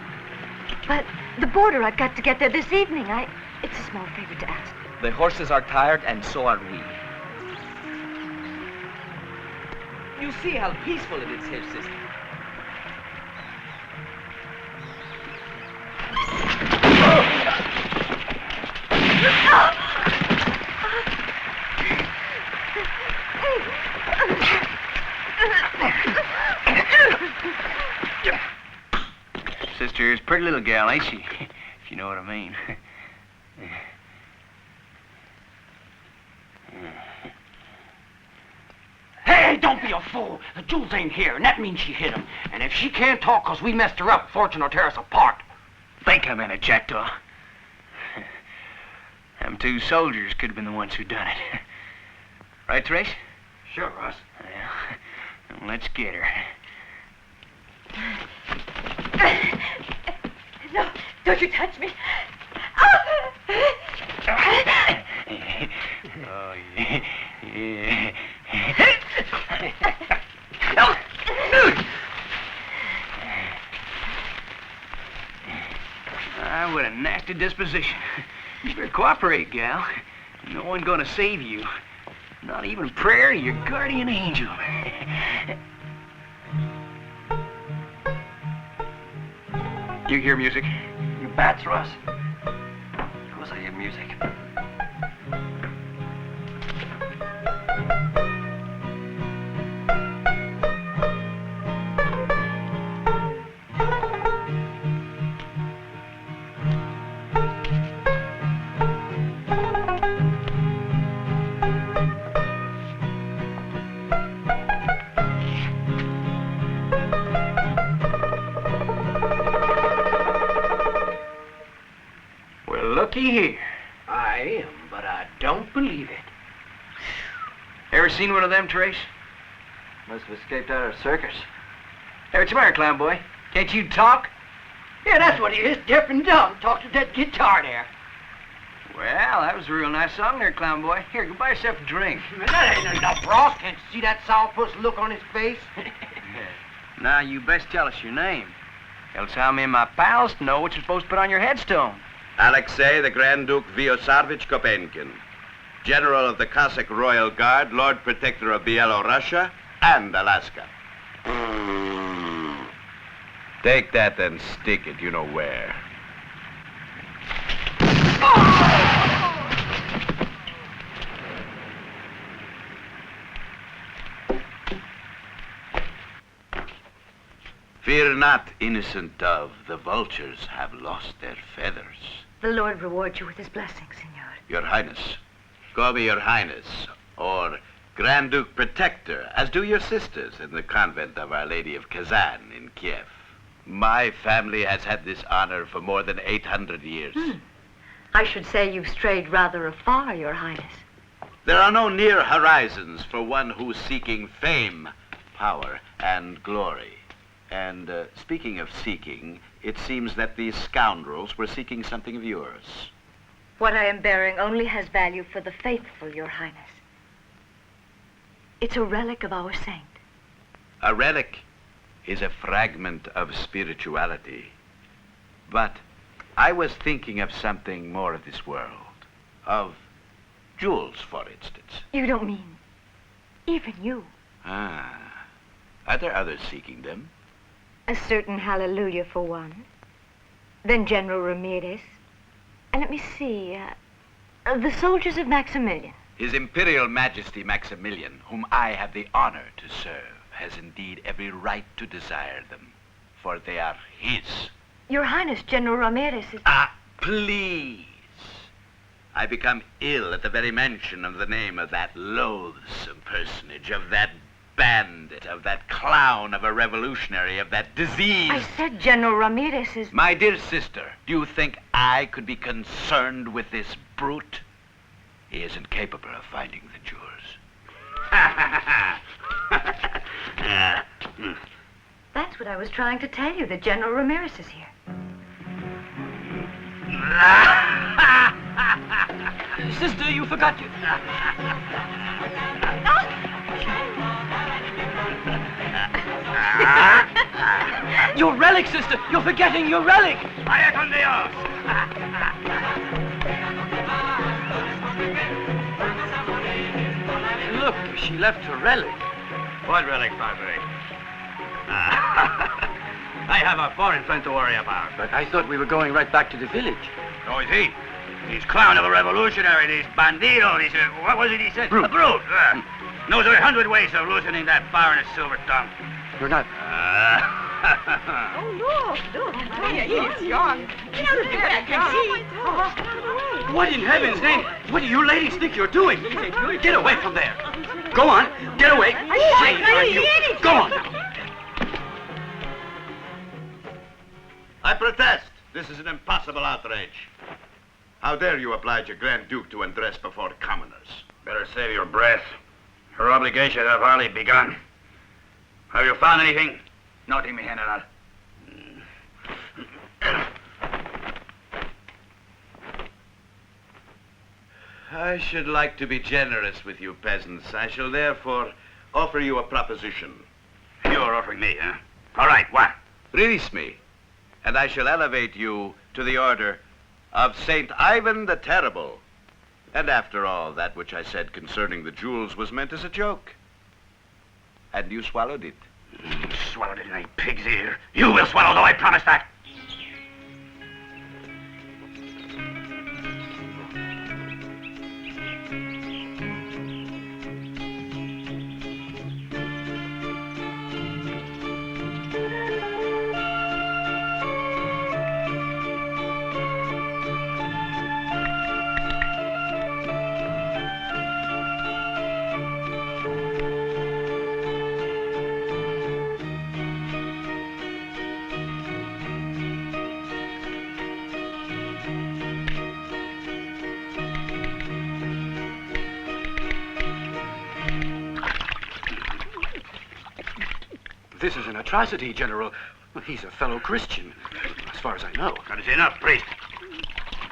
[SPEAKER 12] But the border, I've got to get there this evening. It's a small favor to ask.
[SPEAKER 7] The horses are tired, and so are we. You see how peaceful it is here, sister. Sister's a pretty little gal, ain't she? If you know what I mean.
[SPEAKER 8] Hey, don't be a fool. Jules ain't here, and that means she hit him. And if she can't talk 'cause we messed her up, fortune will tear us apart.
[SPEAKER 7] Think I'm in a jackdaw. Them two soldiers could have been the ones who done it. Right, Trace?
[SPEAKER 8] Sure, Russ.
[SPEAKER 7] Well, let's get her.
[SPEAKER 12] No, don't you touch me.
[SPEAKER 7] Oh, yeah. Yeah. I would have nasty disposition. You better cooperate, gal. No one gonna save you. Not even prayer, your guardian angel. You hear music?
[SPEAKER 8] You bats, Russ? Of course I hear music.
[SPEAKER 7] Looky here.
[SPEAKER 8] I am, but I don't believe it.
[SPEAKER 7] Ever seen one of them, Trace?
[SPEAKER 6] Must have escaped out of a circus.
[SPEAKER 7] Hey, what's the matter, clown boy? Can't you talk?
[SPEAKER 8] Yeah, that's what he is, deaf and dumb. Talk to that guitar there.
[SPEAKER 7] Well, that was a real nice song there, clown boy. Here, go buy yourself a drink.
[SPEAKER 8] That ain't enough, Ross. Can't you see that sourpuss look on his face?
[SPEAKER 7] Now, you best tell us your name. Else how me and my pals know what you're supposed to put on your headstone.
[SPEAKER 16] Alexei the Grand Duke Vyosarvich Kopenkin, General of the Cossack Royal Guard, Lord Protector of Bielorussia and Alaska.
[SPEAKER 13] Take that and stick it, you know where.
[SPEAKER 16] Fear not, innocent dove, the vultures have lost their feathers.
[SPEAKER 12] The Lord reward you with his blessing, Senor.
[SPEAKER 16] Your Highness. Call me Your Highness, or Grand Duke Protector, as do your sisters in the convent of Our Lady of Kazan in Kiev. My family has had this honor for more than 800 years.
[SPEAKER 12] I should say you've strayed rather afar, Your Highness.
[SPEAKER 16] There are no near horizons for one who's seeking fame, power, and glory. And speaking of seeking, it seems that these scoundrels were seeking something of yours.
[SPEAKER 12] What I am bearing only has value for the faithful, Your Highness. It's a relic of our saint.
[SPEAKER 16] A relic is a fragment of spirituality. But I was thinking of something more of this world. Of jewels, for instance.
[SPEAKER 12] You don't mean even you?
[SPEAKER 16] Ah. Are there others seeking them?
[SPEAKER 12] A certain Hallelujah, for one. Then General Ramirez. And let me see, the soldiers of Maximilian.
[SPEAKER 16] His Imperial Majesty Maximilian, whom I have the honor to serve, has indeed every right to desire them, for they are his.
[SPEAKER 12] Your Highness, General Ramirez is...
[SPEAKER 16] Ah, please. I become ill at the very mention of the name of that loathsome personage, of that bandit, of that clown of a revolutionary, of that disease.
[SPEAKER 12] I said General Ramirez is...
[SPEAKER 16] My dear sister, do you think I could be concerned with this brute? He is incapable of finding the jewels.
[SPEAKER 12] That's what I was trying to tell you, that General Ramirez is here.
[SPEAKER 8] Sister, you forgot you. Your relic, sister! You're forgetting your relic!
[SPEAKER 5] Vaya con Dios!
[SPEAKER 8] Look, she left her relic.
[SPEAKER 5] What relic, Padre? I have a foreign friend to worry about.
[SPEAKER 15] But I thought we were going right back to the village.
[SPEAKER 5] So is he. He's clown of a revolutionary, this bandito, this, what was it he said?
[SPEAKER 15] Brute.
[SPEAKER 5] A brute. Knows 100 ways of loosening that foreigner's silver tongue.
[SPEAKER 15] We're not...
[SPEAKER 2] Look. He's young.
[SPEAKER 5] What in heaven's name? What do you ladies think you're doing? Get away from there. Go on, get away. Shame on you. Go on now.
[SPEAKER 16] I protest. This is an impossible outrage. How dare you oblige a Grand Duke to undress before commoners?
[SPEAKER 15] Better save your breath. Her obligations have hardly begun. Have you found anything?
[SPEAKER 5] Nothing, mi general.
[SPEAKER 16] I should like to be generous with you peasants. I shall therefore offer you a proposition.
[SPEAKER 15] You're offering me, huh? All right, what?
[SPEAKER 16] Release me, and I shall elevate you to the order of Saint Ivan the Terrible. And after all, that which I said concerning the jewels was meant as a joke. And you swallowed it.
[SPEAKER 15] Swallowed it in a pig's ear. You will swallow, though, I promise that.
[SPEAKER 5] This is an atrocity, General. He's a fellow Christian, as far as I know.
[SPEAKER 15] That is enough, priest.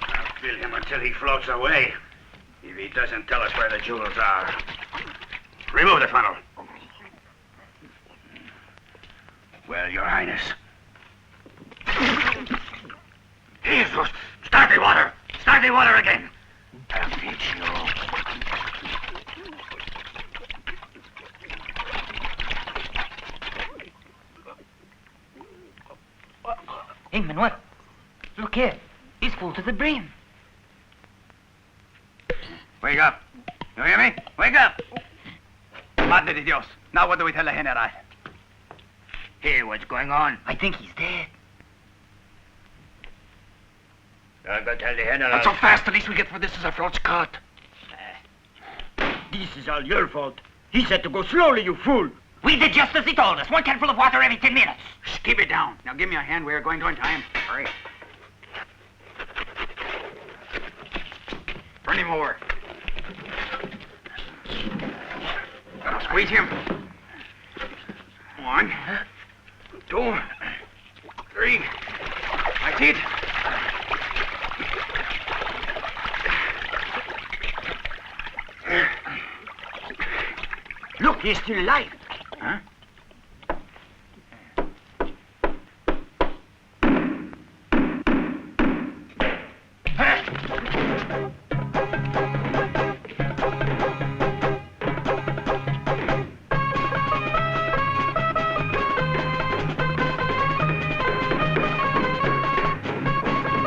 [SPEAKER 15] I'll fill him until he floats away. If he doesn't tell us where the jewels are. Remove the funnel. Well, Your Highness. Jesus! Start the water! Start the water again! I'll teach you.
[SPEAKER 9] Hey, Manuel, look here. He's full to the brim.
[SPEAKER 5] Wake up. You hear me? Wake up! Madre de Dios. Now what do we tell the General?
[SPEAKER 9] Here, what's going on? I think he's dead.
[SPEAKER 15] Don't go tell the General.
[SPEAKER 5] Not so fast. The least we get for this is our throats cut.
[SPEAKER 9] This is all your fault. He said to go slowly, you fool. We did just as he told us. One canful of water every 10 minutes.
[SPEAKER 5] Shh, keep it down. Now give me a hand. We are going to in time. Hurry. Turn him over. Now squeeze him. 1, 2, 3. That's it.
[SPEAKER 9] Look, he's still alive.
[SPEAKER 5] Huh?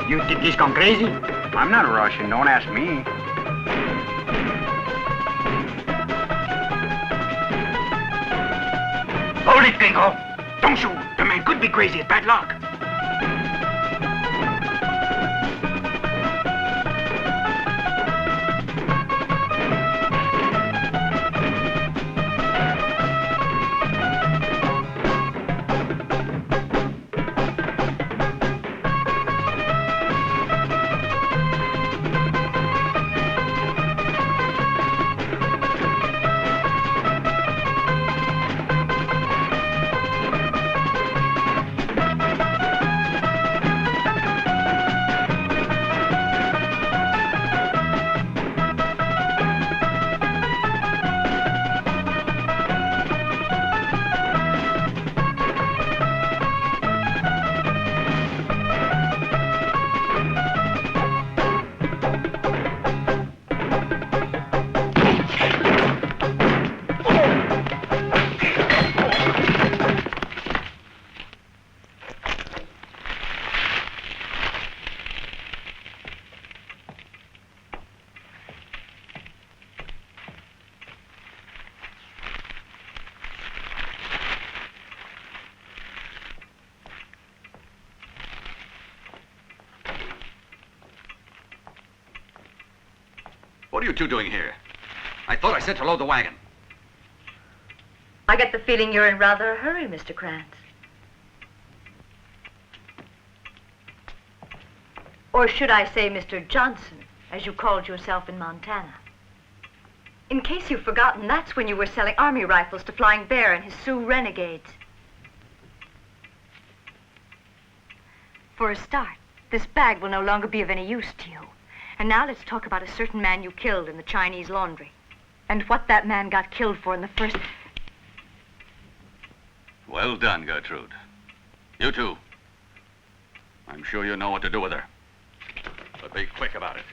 [SPEAKER 9] You think he's gone crazy?
[SPEAKER 5] I'm not Russian. Don't ask me.
[SPEAKER 9] Hold it, Gringo. Don't shoot. The man could be crazy. It's bad luck.
[SPEAKER 11] What are you two doing here? I thought I said to load the wagon.
[SPEAKER 12] I get the feeling you're in rather a hurry, Mr. Krantz. Or should I say Mr. Johnson, as you called yourself in Montana. In case you've forgotten, that's when you were selling army rifles to Flying Bear and his Sioux renegades. For a start, this bag will no longer be of any use to you. And now let's talk about a certain man you killed in the Chinese laundry. And what that man got killed for in the first...
[SPEAKER 11] Well done, Gertrude. You two. I'm sure you know what to do with her. But be quick about it.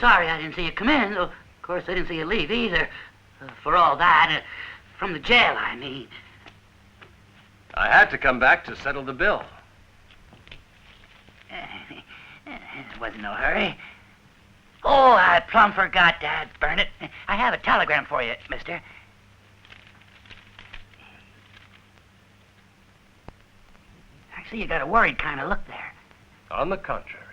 [SPEAKER 9] Sorry I didn't see you come in. Of course, I didn't see you leave either. For all that, from the jail, I mean.
[SPEAKER 4] I had to come back to settle the bill.
[SPEAKER 9] It wasn't no hurry. Oh, I plumb forgot to burn it. I have a telegram for you, mister. I see you got a worried kind of look there.
[SPEAKER 4] On the contrary.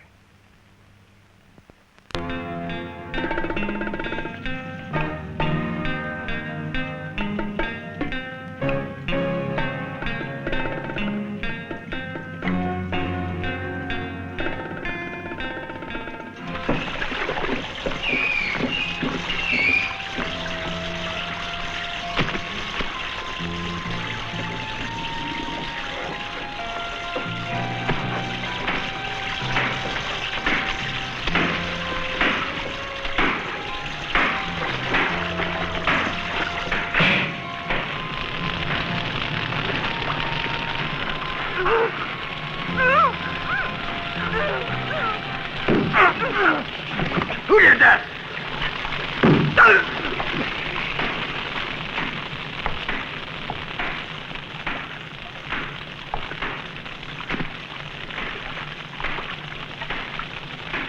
[SPEAKER 5] Who did that?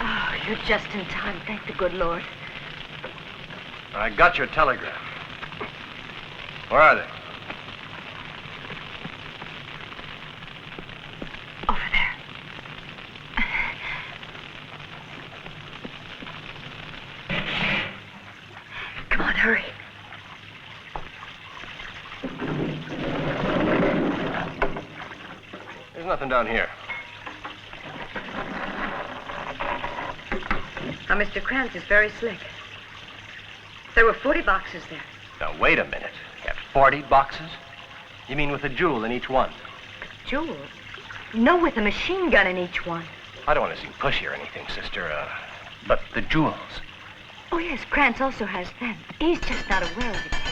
[SPEAKER 12] Oh, you're just in time, thank the good Lord.
[SPEAKER 4] I got your telegram. Where are they?
[SPEAKER 12] Over there. Come on, hurry.
[SPEAKER 4] There's nothing down here.
[SPEAKER 12] Now, Mr. Krantz is very slick. There were 40 boxes there.
[SPEAKER 4] Now, wait a minute. You have 40 boxes? You mean with a jewel in each one?
[SPEAKER 12] Jewel? No, with a machine gun in each one.
[SPEAKER 4] I don't want to seem pushy or anything, sister, but the jewels.
[SPEAKER 12] Oh, yes, Krantz also has them. He's just not aware of it yet.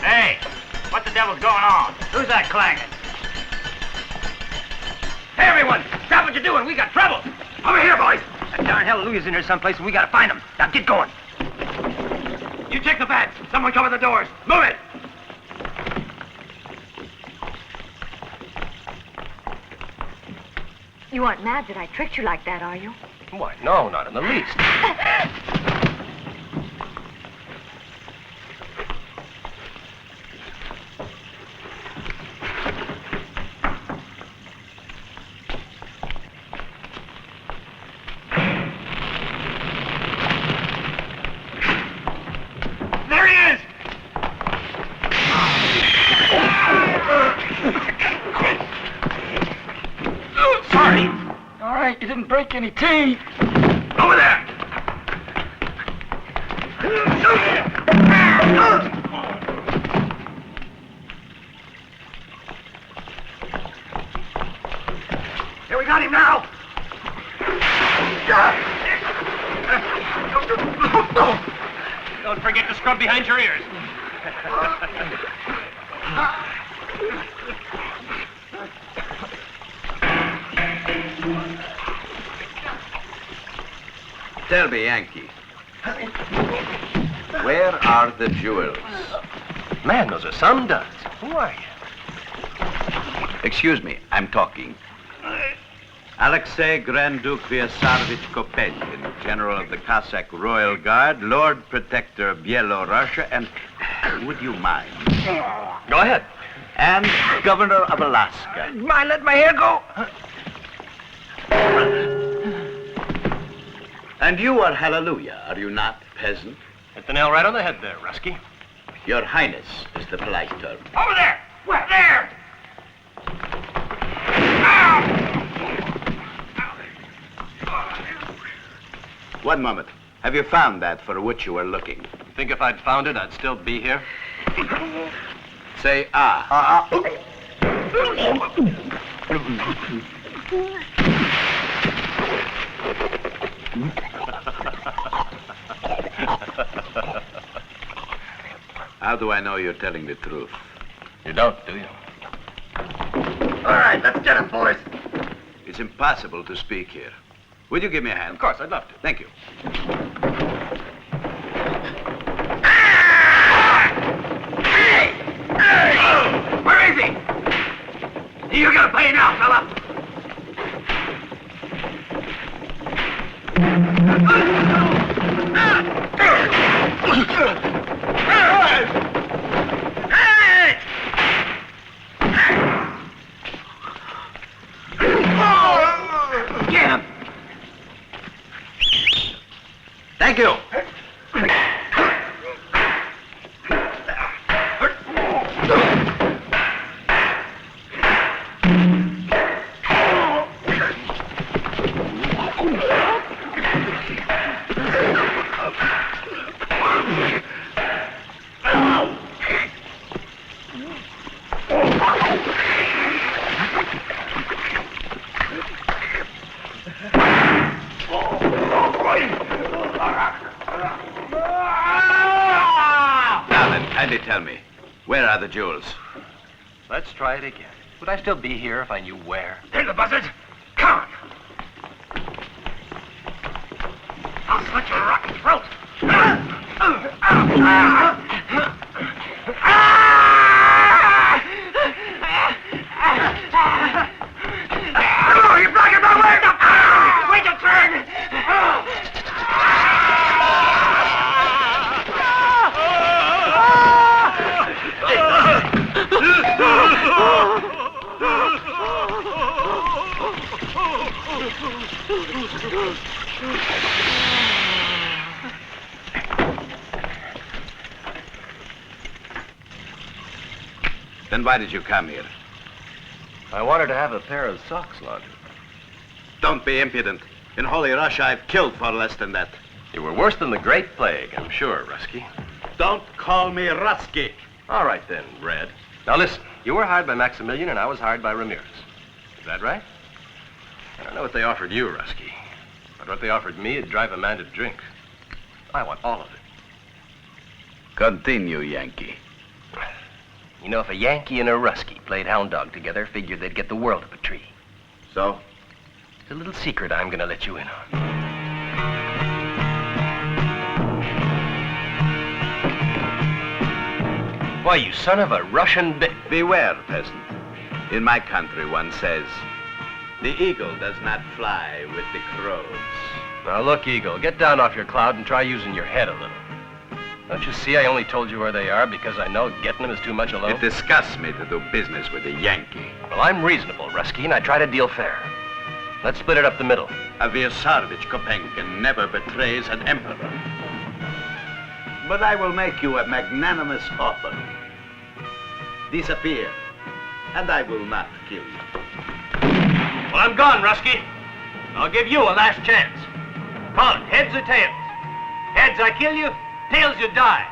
[SPEAKER 3] Hey, what the devil's going on? Who's that clanging?
[SPEAKER 7] Hey, everyone! Stop what you're doing! We got trouble!
[SPEAKER 5] Over here, boys!
[SPEAKER 7] That darn hallelujah's in here someplace, and we gotta find him. Now, get going.
[SPEAKER 5] You check the bats. Someone cover the doors. Move it!
[SPEAKER 12] You aren't mad that I tricked you like that, are you?
[SPEAKER 4] Why, no, not in the least.
[SPEAKER 5] There he is!
[SPEAKER 7] Sorry. All right, you didn't break any teeth.
[SPEAKER 5] Over there! Here, we got him now!
[SPEAKER 3] Don't forget to scrub behind your ears.
[SPEAKER 16] Tell me, Yankee, where are the jewels?
[SPEAKER 4] Man, those are some duds. Who are you?
[SPEAKER 16] Excuse me, I'm talking. Alexei Grand Duke Vyasarovich Kopelkin, General of the Cossack Royal Guard, Lord Protector of Bielorussia, and would you mind?
[SPEAKER 4] Go ahead.
[SPEAKER 16] And Governor of Alaska.
[SPEAKER 7] Mind let my hair go?
[SPEAKER 16] And you are Hallelujah, are you not, peasant?
[SPEAKER 4] Hit the nail right on the head there, Rusky.
[SPEAKER 16] Your Highness is the polite term.
[SPEAKER 7] Over there! Where? There!
[SPEAKER 16] One moment. Have you found that for which you were looking?
[SPEAKER 4] You think if I'd found it, I'd still be here?
[SPEAKER 16] Say ah. How do I know you're telling the truth?
[SPEAKER 4] You don't, do you?
[SPEAKER 15] All right, let's get him, boys.
[SPEAKER 16] It's impossible to speak here. Would you give me a hand?
[SPEAKER 4] Of course, I'd love to.
[SPEAKER 16] Thank you.
[SPEAKER 15] Where is he? You're gonna pay now, fella.
[SPEAKER 16] Get him! Thank you. Tell me, where are the jewels?
[SPEAKER 4] Let's try it again. Would I still be here if I knew where?
[SPEAKER 15] There's the buzzards. Come on. I'll slit your rotten throat. Oh, you're blocking my way! Wait your turn!
[SPEAKER 16] Then why did you come here?
[SPEAKER 4] I wanted to have a pair of socks laundered.
[SPEAKER 16] Don't be impudent. In Holy Russia, I've killed for less than that.
[SPEAKER 4] You were worse than the Great Plague, I'm sure, Rusky.
[SPEAKER 16] Don't call me Rusky.
[SPEAKER 4] All right then, Red. Now listen, you were hired by Maximilian and I was hired by Ramirez. Is that right? I don't know what they offered you, Rusky, but what they offered me would drive a man to drink. I want all of it.
[SPEAKER 16] Continue, Yankee.
[SPEAKER 4] You know, if a Yankee and a Rusky played hound dog together, figured they'd get the world of a tree.
[SPEAKER 16] So?
[SPEAKER 4] It's a little secret I'm gonna let you in on. Why, you son of a Russian
[SPEAKER 16] Beware, peasant. In my country, one says, the eagle does not fly with the crows.
[SPEAKER 4] Now look, Eagle, get down off your cloud and try using your head a little. Don't you see I only told you where they are because I know getting them is too much alone?
[SPEAKER 16] It disgusts me to do business with a Yankee.
[SPEAKER 4] Well, I'm reasonable, Rusky, and I try to deal fair. Let's split it up the middle.
[SPEAKER 16] A Vyasarovich Kopelkin never betrays an emperor. But I will make you a magnanimous offer. Disappear, and I will not kill you.
[SPEAKER 3] Well, I'm gone, Rusky. I'll give you a last chance. Call it heads or tails. Heads, I kill you. Tails, you die.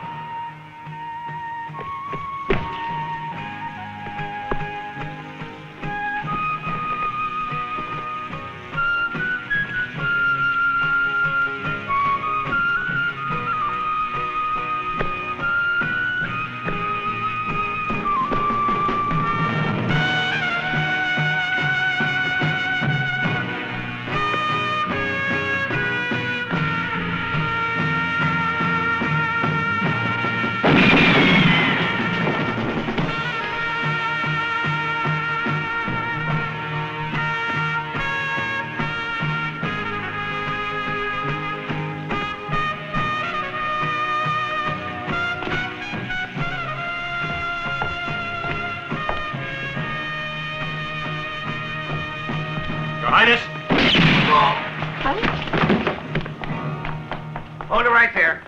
[SPEAKER 5] Highness. Hold it right there.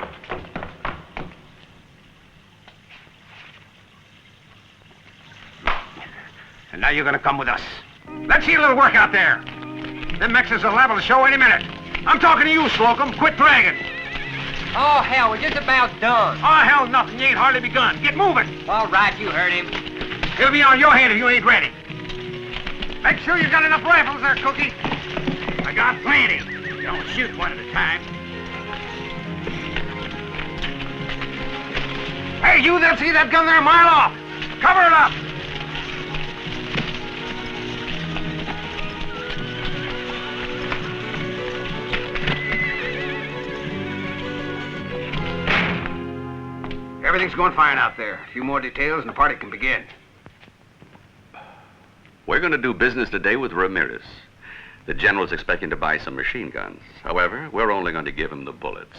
[SPEAKER 5] And now you're gonna come with us. Let's see a little work out there. Them Mexicans are liable to show any minute. I'm talking to you, Slocum. Quit dragging.
[SPEAKER 14] Oh, hell, we're just about done.
[SPEAKER 5] Oh, hell, nothing. You ain't hardly begun. Get moving.
[SPEAKER 14] All right, you heard him.
[SPEAKER 5] It'll be on your head if you ain't ready. Make sure you got enough rifles there, Cookie. I got plenty. Don't shoot one at a time. Hey, you that see that gun there a mile off. Cover it up. Everything's going fine out there. A few more details and the party can begin.
[SPEAKER 11] We're going to do business today with Ramirez. The general's expecting to buy some machine guns. However, we're only going to give him the bullets.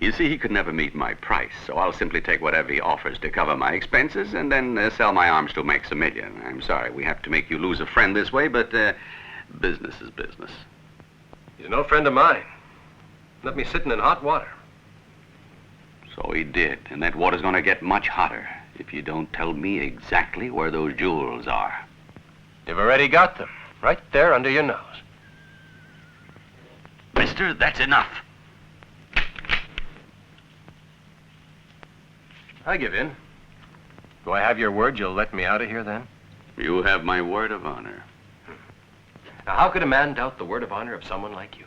[SPEAKER 11] You see, he could never meet my price, so I'll simply take whatever he offers to cover my expenses and then sell my arms to Maximilian. I'm sorry we have to make you lose a friend this way, but business is business.
[SPEAKER 4] He's no friend of mine. Left me sitting in hot water.
[SPEAKER 11] So he did, and that water's going to get much hotter if you don't tell me exactly where those jewels are.
[SPEAKER 4] You've already got them, right there under your nose.
[SPEAKER 11] Mister, that's enough.
[SPEAKER 4] I give in. Do I have your word you'll let me out of here then?
[SPEAKER 11] You have my word of honor.
[SPEAKER 4] Now, how could a man doubt the word of honor of someone like you?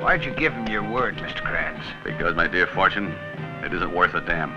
[SPEAKER 5] Why'd you give him your word, Mr. Kranz?
[SPEAKER 11] Because, my dear Fortune, it isn't worth a damn.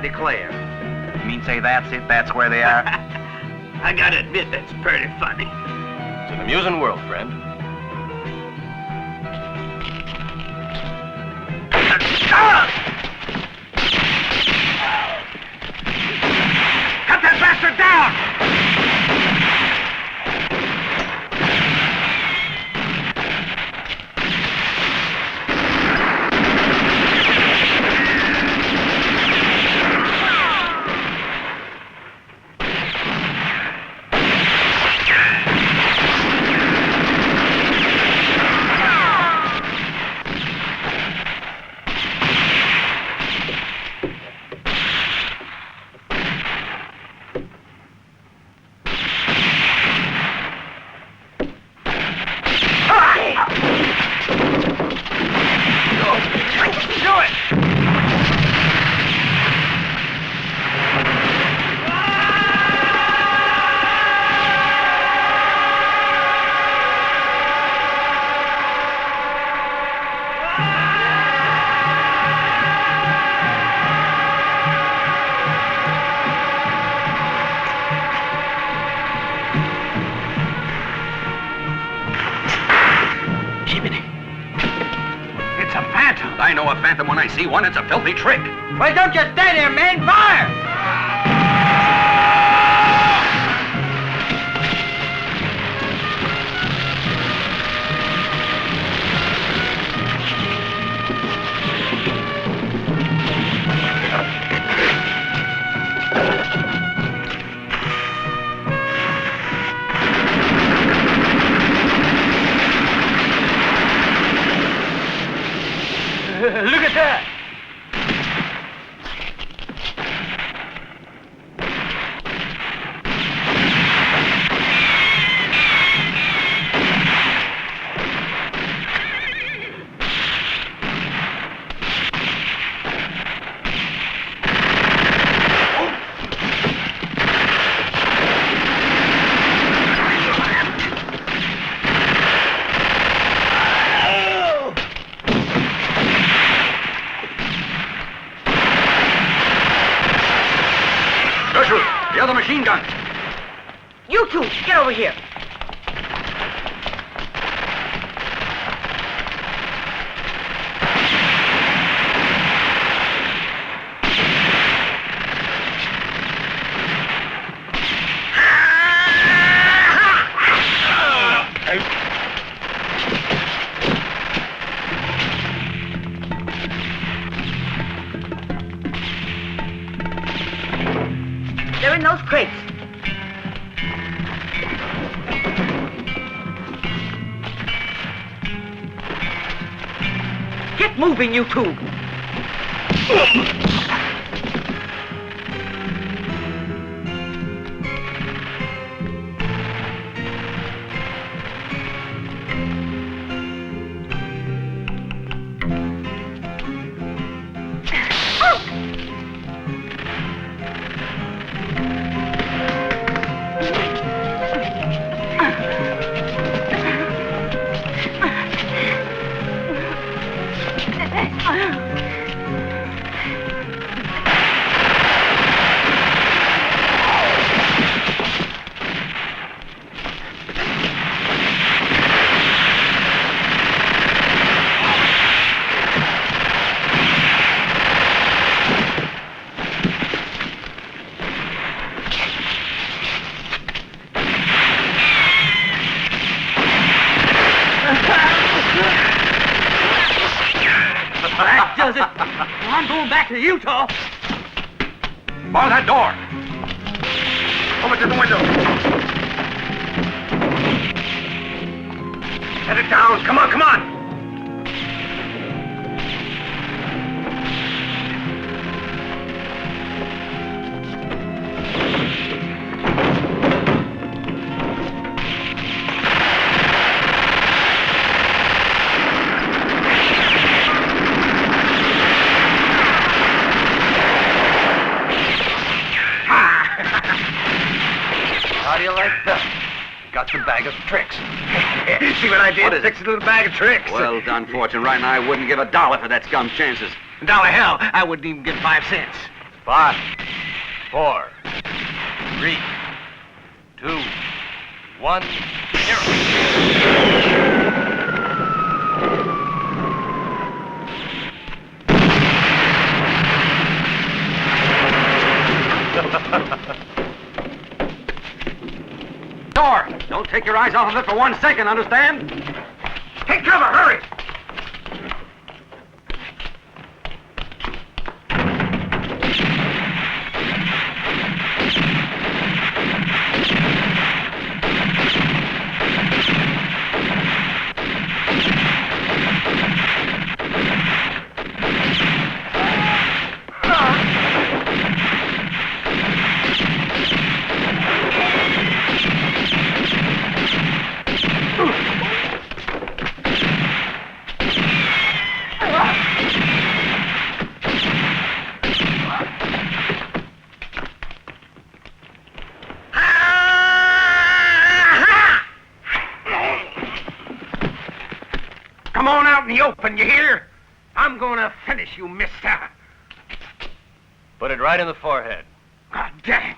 [SPEAKER 5] Declare. You mean say that's it? That's where they are?
[SPEAKER 7] I gotta admit, that's pretty funny.
[SPEAKER 4] It's an amusing world, friend.
[SPEAKER 5] Cut that bastard down!
[SPEAKER 11] I know a phantom when I see one. It's a filthy trick.
[SPEAKER 14] Well, don't you stay there, man. Fire!
[SPEAKER 7] Look at that!
[SPEAKER 15] other machine gun.
[SPEAKER 8] You two, get over here. They're in those crates. Get moving, you two. Does it? Well, I'm going back to Utah.
[SPEAKER 15] Bar that door. Over to the window. Set it down. Come on, come on.
[SPEAKER 4] How do you like that? Got the bag of tricks.
[SPEAKER 15] See what I did?
[SPEAKER 11] What is it?
[SPEAKER 15] Sexy little bag of tricks.
[SPEAKER 11] Well done, Fortune. Right now, I wouldn't give $1 for that scum's chances.
[SPEAKER 14] $1 hell, I wouldn't even give 5 cents.
[SPEAKER 4] 5, 4, 3, 2, 1, 0.
[SPEAKER 15] Door. Don't take your eyes off of it for 1 second, understand? Take cover, hurry!
[SPEAKER 14] Come on out in the open, you hear? I'm gonna finish you, mister.
[SPEAKER 4] Put it right in the forehead.
[SPEAKER 14] God damn.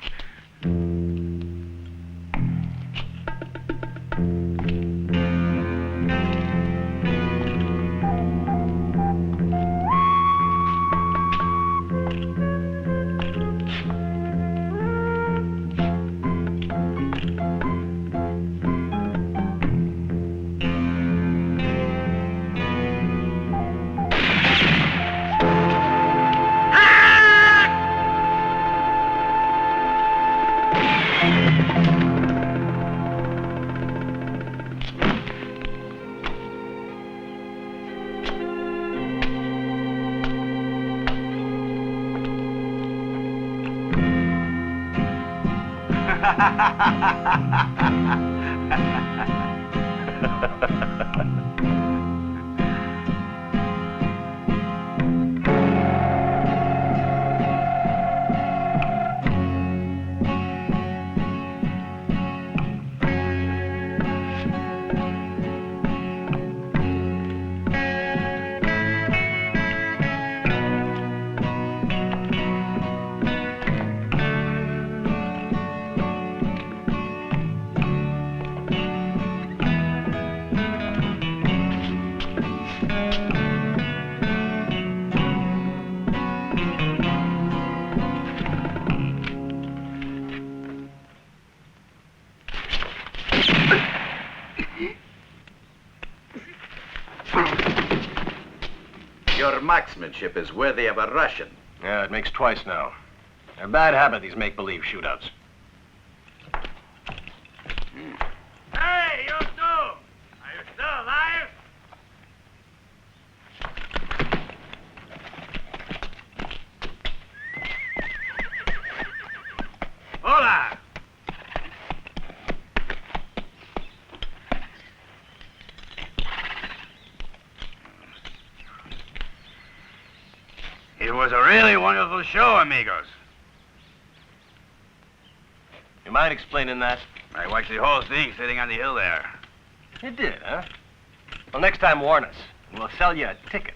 [SPEAKER 16] marksmanship is worthy of a Russian.
[SPEAKER 4] Yeah, it makes twice now. They're a bad habit, these make-believe shootouts.
[SPEAKER 5] Hey, you two! Are you still alive? Hola! It was a really wonderful show, amigos.
[SPEAKER 4] You mind explaining that?
[SPEAKER 5] I watched the whole thing sitting on the hill there.
[SPEAKER 4] You did, huh? Well, next time warn us, and we'll sell you a ticket.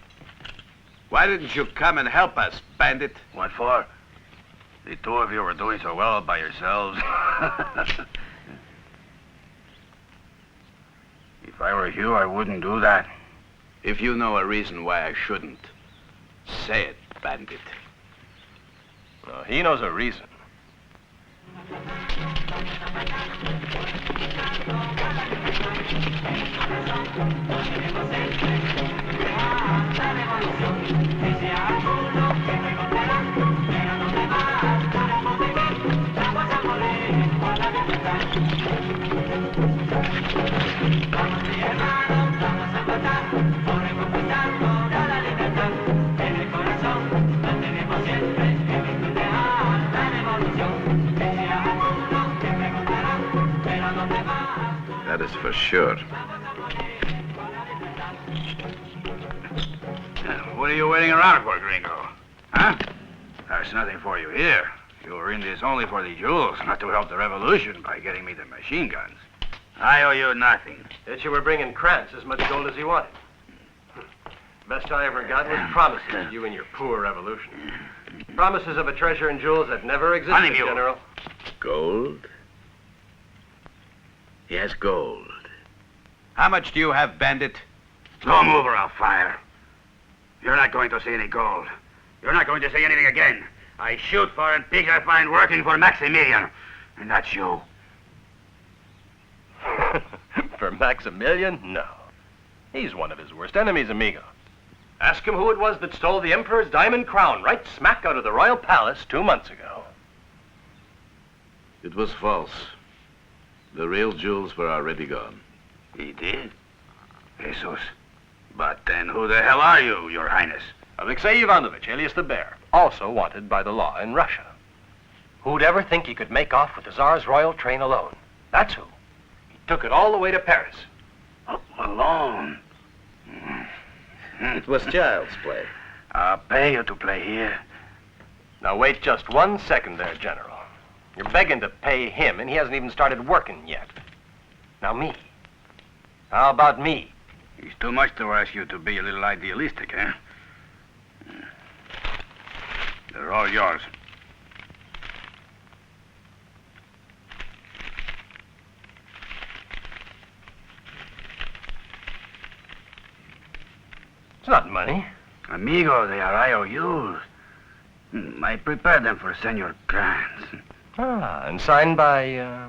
[SPEAKER 16] Why didn't you come and help us, bandit?
[SPEAKER 5] What for? The two of you were doing so well by yourselves. If I were you, I wouldn't do that.
[SPEAKER 16] If you know a reason why I shouldn't, say it, bandit.
[SPEAKER 4] No, he knows a reason.
[SPEAKER 16] That is for sure.
[SPEAKER 5] What are you waiting around for, gringo? Huh? There's nothing for you here. You were in this only for the jewels, not to help the revolution by getting me the machine guns. I owe you nothing.
[SPEAKER 4] Yet you were bringing Krantz as much gold as he wanted. Best I ever got was promises to you and your poor revolution. Promises of a treasure and jewels that never existed,
[SPEAKER 5] Carnimeo.
[SPEAKER 4] General.
[SPEAKER 16] Gold? Yes, gold.
[SPEAKER 5] How much do you have, bandit? Don't move or I'll fire. You're not going to see any gold. You're not going to see anything again. I shoot for and pigs I find working for Maximilian. And that's you.
[SPEAKER 4] For Maximilian? No. He's one of his worst enemies, amigo. Ask him who it was that stole the Emperor's diamond crown right smack out of the royal palace 2 months ago.
[SPEAKER 16] It was false. The real jewels were already gone.
[SPEAKER 5] He did? Jesus. But then who the hell are you, Your Highness?
[SPEAKER 4] Alexei Ivanovich, alias the Bear, also wanted by the law in Russia. Who'd ever think he could make off with the Tsar's royal train alone? That's who. He took it all the way to Paris.
[SPEAKER 5] Alone?
[SPEAKER 16] It was child's play.
[SPEAKER 5] I'll pay you to play here.
[SPEAKER 4] Now wait just 1 second there, General. You're begging to pay him, and he hasn't even started working yet. Now me. How about me?
[SPEAKER 5] It's too much to ask you to be a little idealistic, eh? They're all yours.
[SPEAKER 4] It's not money.
[SPEAKER 5] Amigo, they are IOUs. I prepared them for Senor Krantz.
[SPEAKER 4] Ah, and signed by,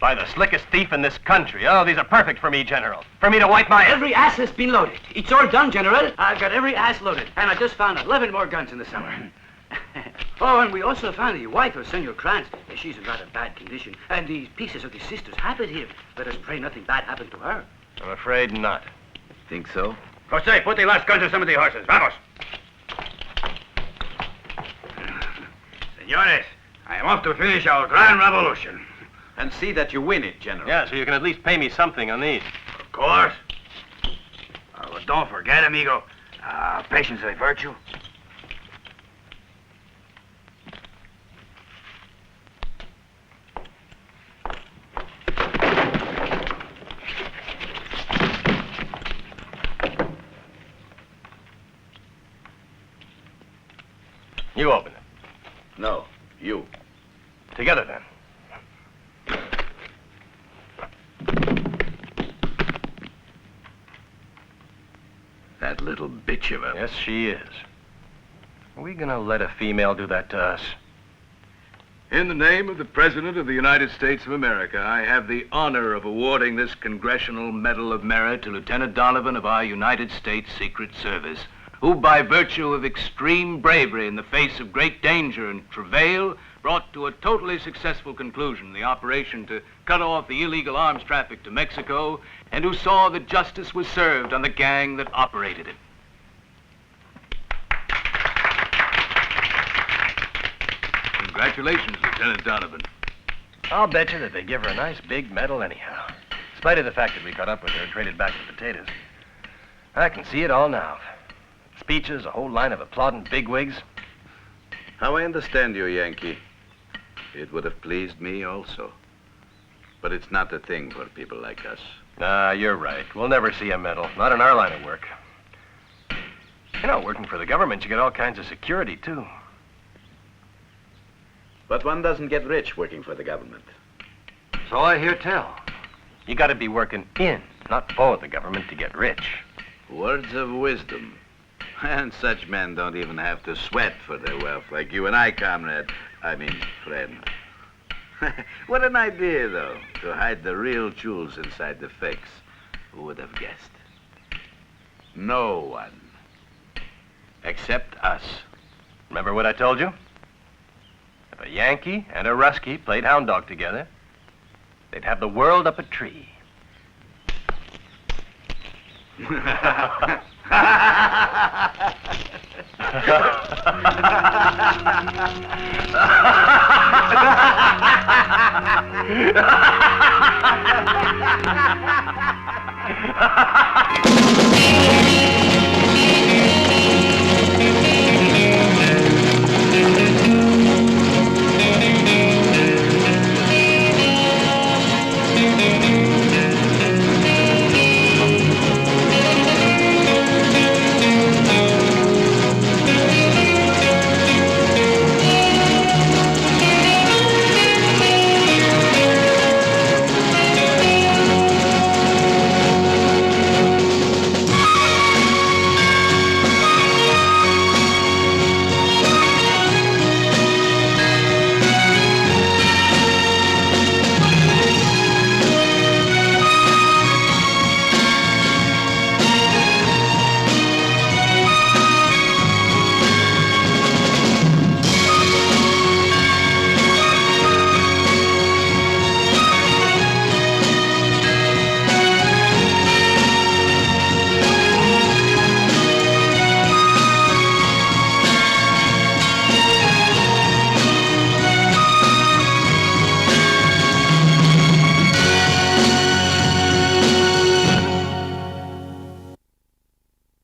[SPEAKER 4] by the slickest thief in this country. Oh, these are perfect for me, General. For me to wipe my...
[SPEAKER 15] Every ass has been loaded. It's all done, General. I've got every ass loaded. And I just found 11 more guns in the cellar. Oh, and we also found the wife of Senor Krantz. She's in rather bad condition. And these pieces of the sister's habit here. Let us pray nothing bad happened to her.
[SPEAKER 4] I'm afraid not.
[SPEAKER 16] Think so?
[SPEAKER 5] Jose, put the last guns on some of the horses. Vamos. Senores, I am off to finish our grand revolution.
[SPEAKER 16] And see that you win it, General.
[SPEAKER 4] Yeah, so you can at least pay me something on these.
[SPEAKER 5] Of course. But don't forget, amigo, patience is a virtue.
[SPEAKER 4] You open it.
[SPEAKER 16] No, you.
[SPEAKER 4] Together, then.
[SPEAKER 16] That little bitch of a...
[SPEAKER 4] Yes, she is. Are we gonna let a female do that to us?
[SPEAKER 17] In the name of the President of the United States of America, I have the honor of awarding this Congressional Medal of Merit to Lieutenant Donovan of our United States Secret Service,
[SPEAKER 7] who by virtue of extreme bravery in the face of great danger and travail brought to a totally successful conclusion the operation to cut off the illegal arms traffic to Mexico, and who saw that justice was served on the gang that operated it.
[SPEAKER 17] Congratulations, Lieutenant Donovan.
[SPEAKER 4] I'll bet you that they give her a nice big medal anyhow, in spite of the fact that we caught up with her and traded back the potatoes. I can see it all now. Speeches, a whole line of applauding bigwigs.
[SPEAKER 16] How I understand you, Yankee. It would have pleased me also. But it's not a thing for people like us.
[SPEAKER 4] You're right. We'll never see a medal, not in our line of work. You know, working for the government, you get all kinds of security, too.
[SPEAKER 16] But one doesn't get rich working for the government.
[SPEAKER 4] So I hear tell. You gotta be working in, not for the government to get rich.
[SPEAKER 16] Words of wisdom. And such men don't even have to sweat for their wealth like you and I, comrade. I mean, friend. What an idea, though, to hide the real jewels inside the fakes. Who would have guessed? No one. Except us.
[SPEAKER 4] Remember what I told you? If a Yankee and a Ruskie played hound dog together, they'd have the world up a tree.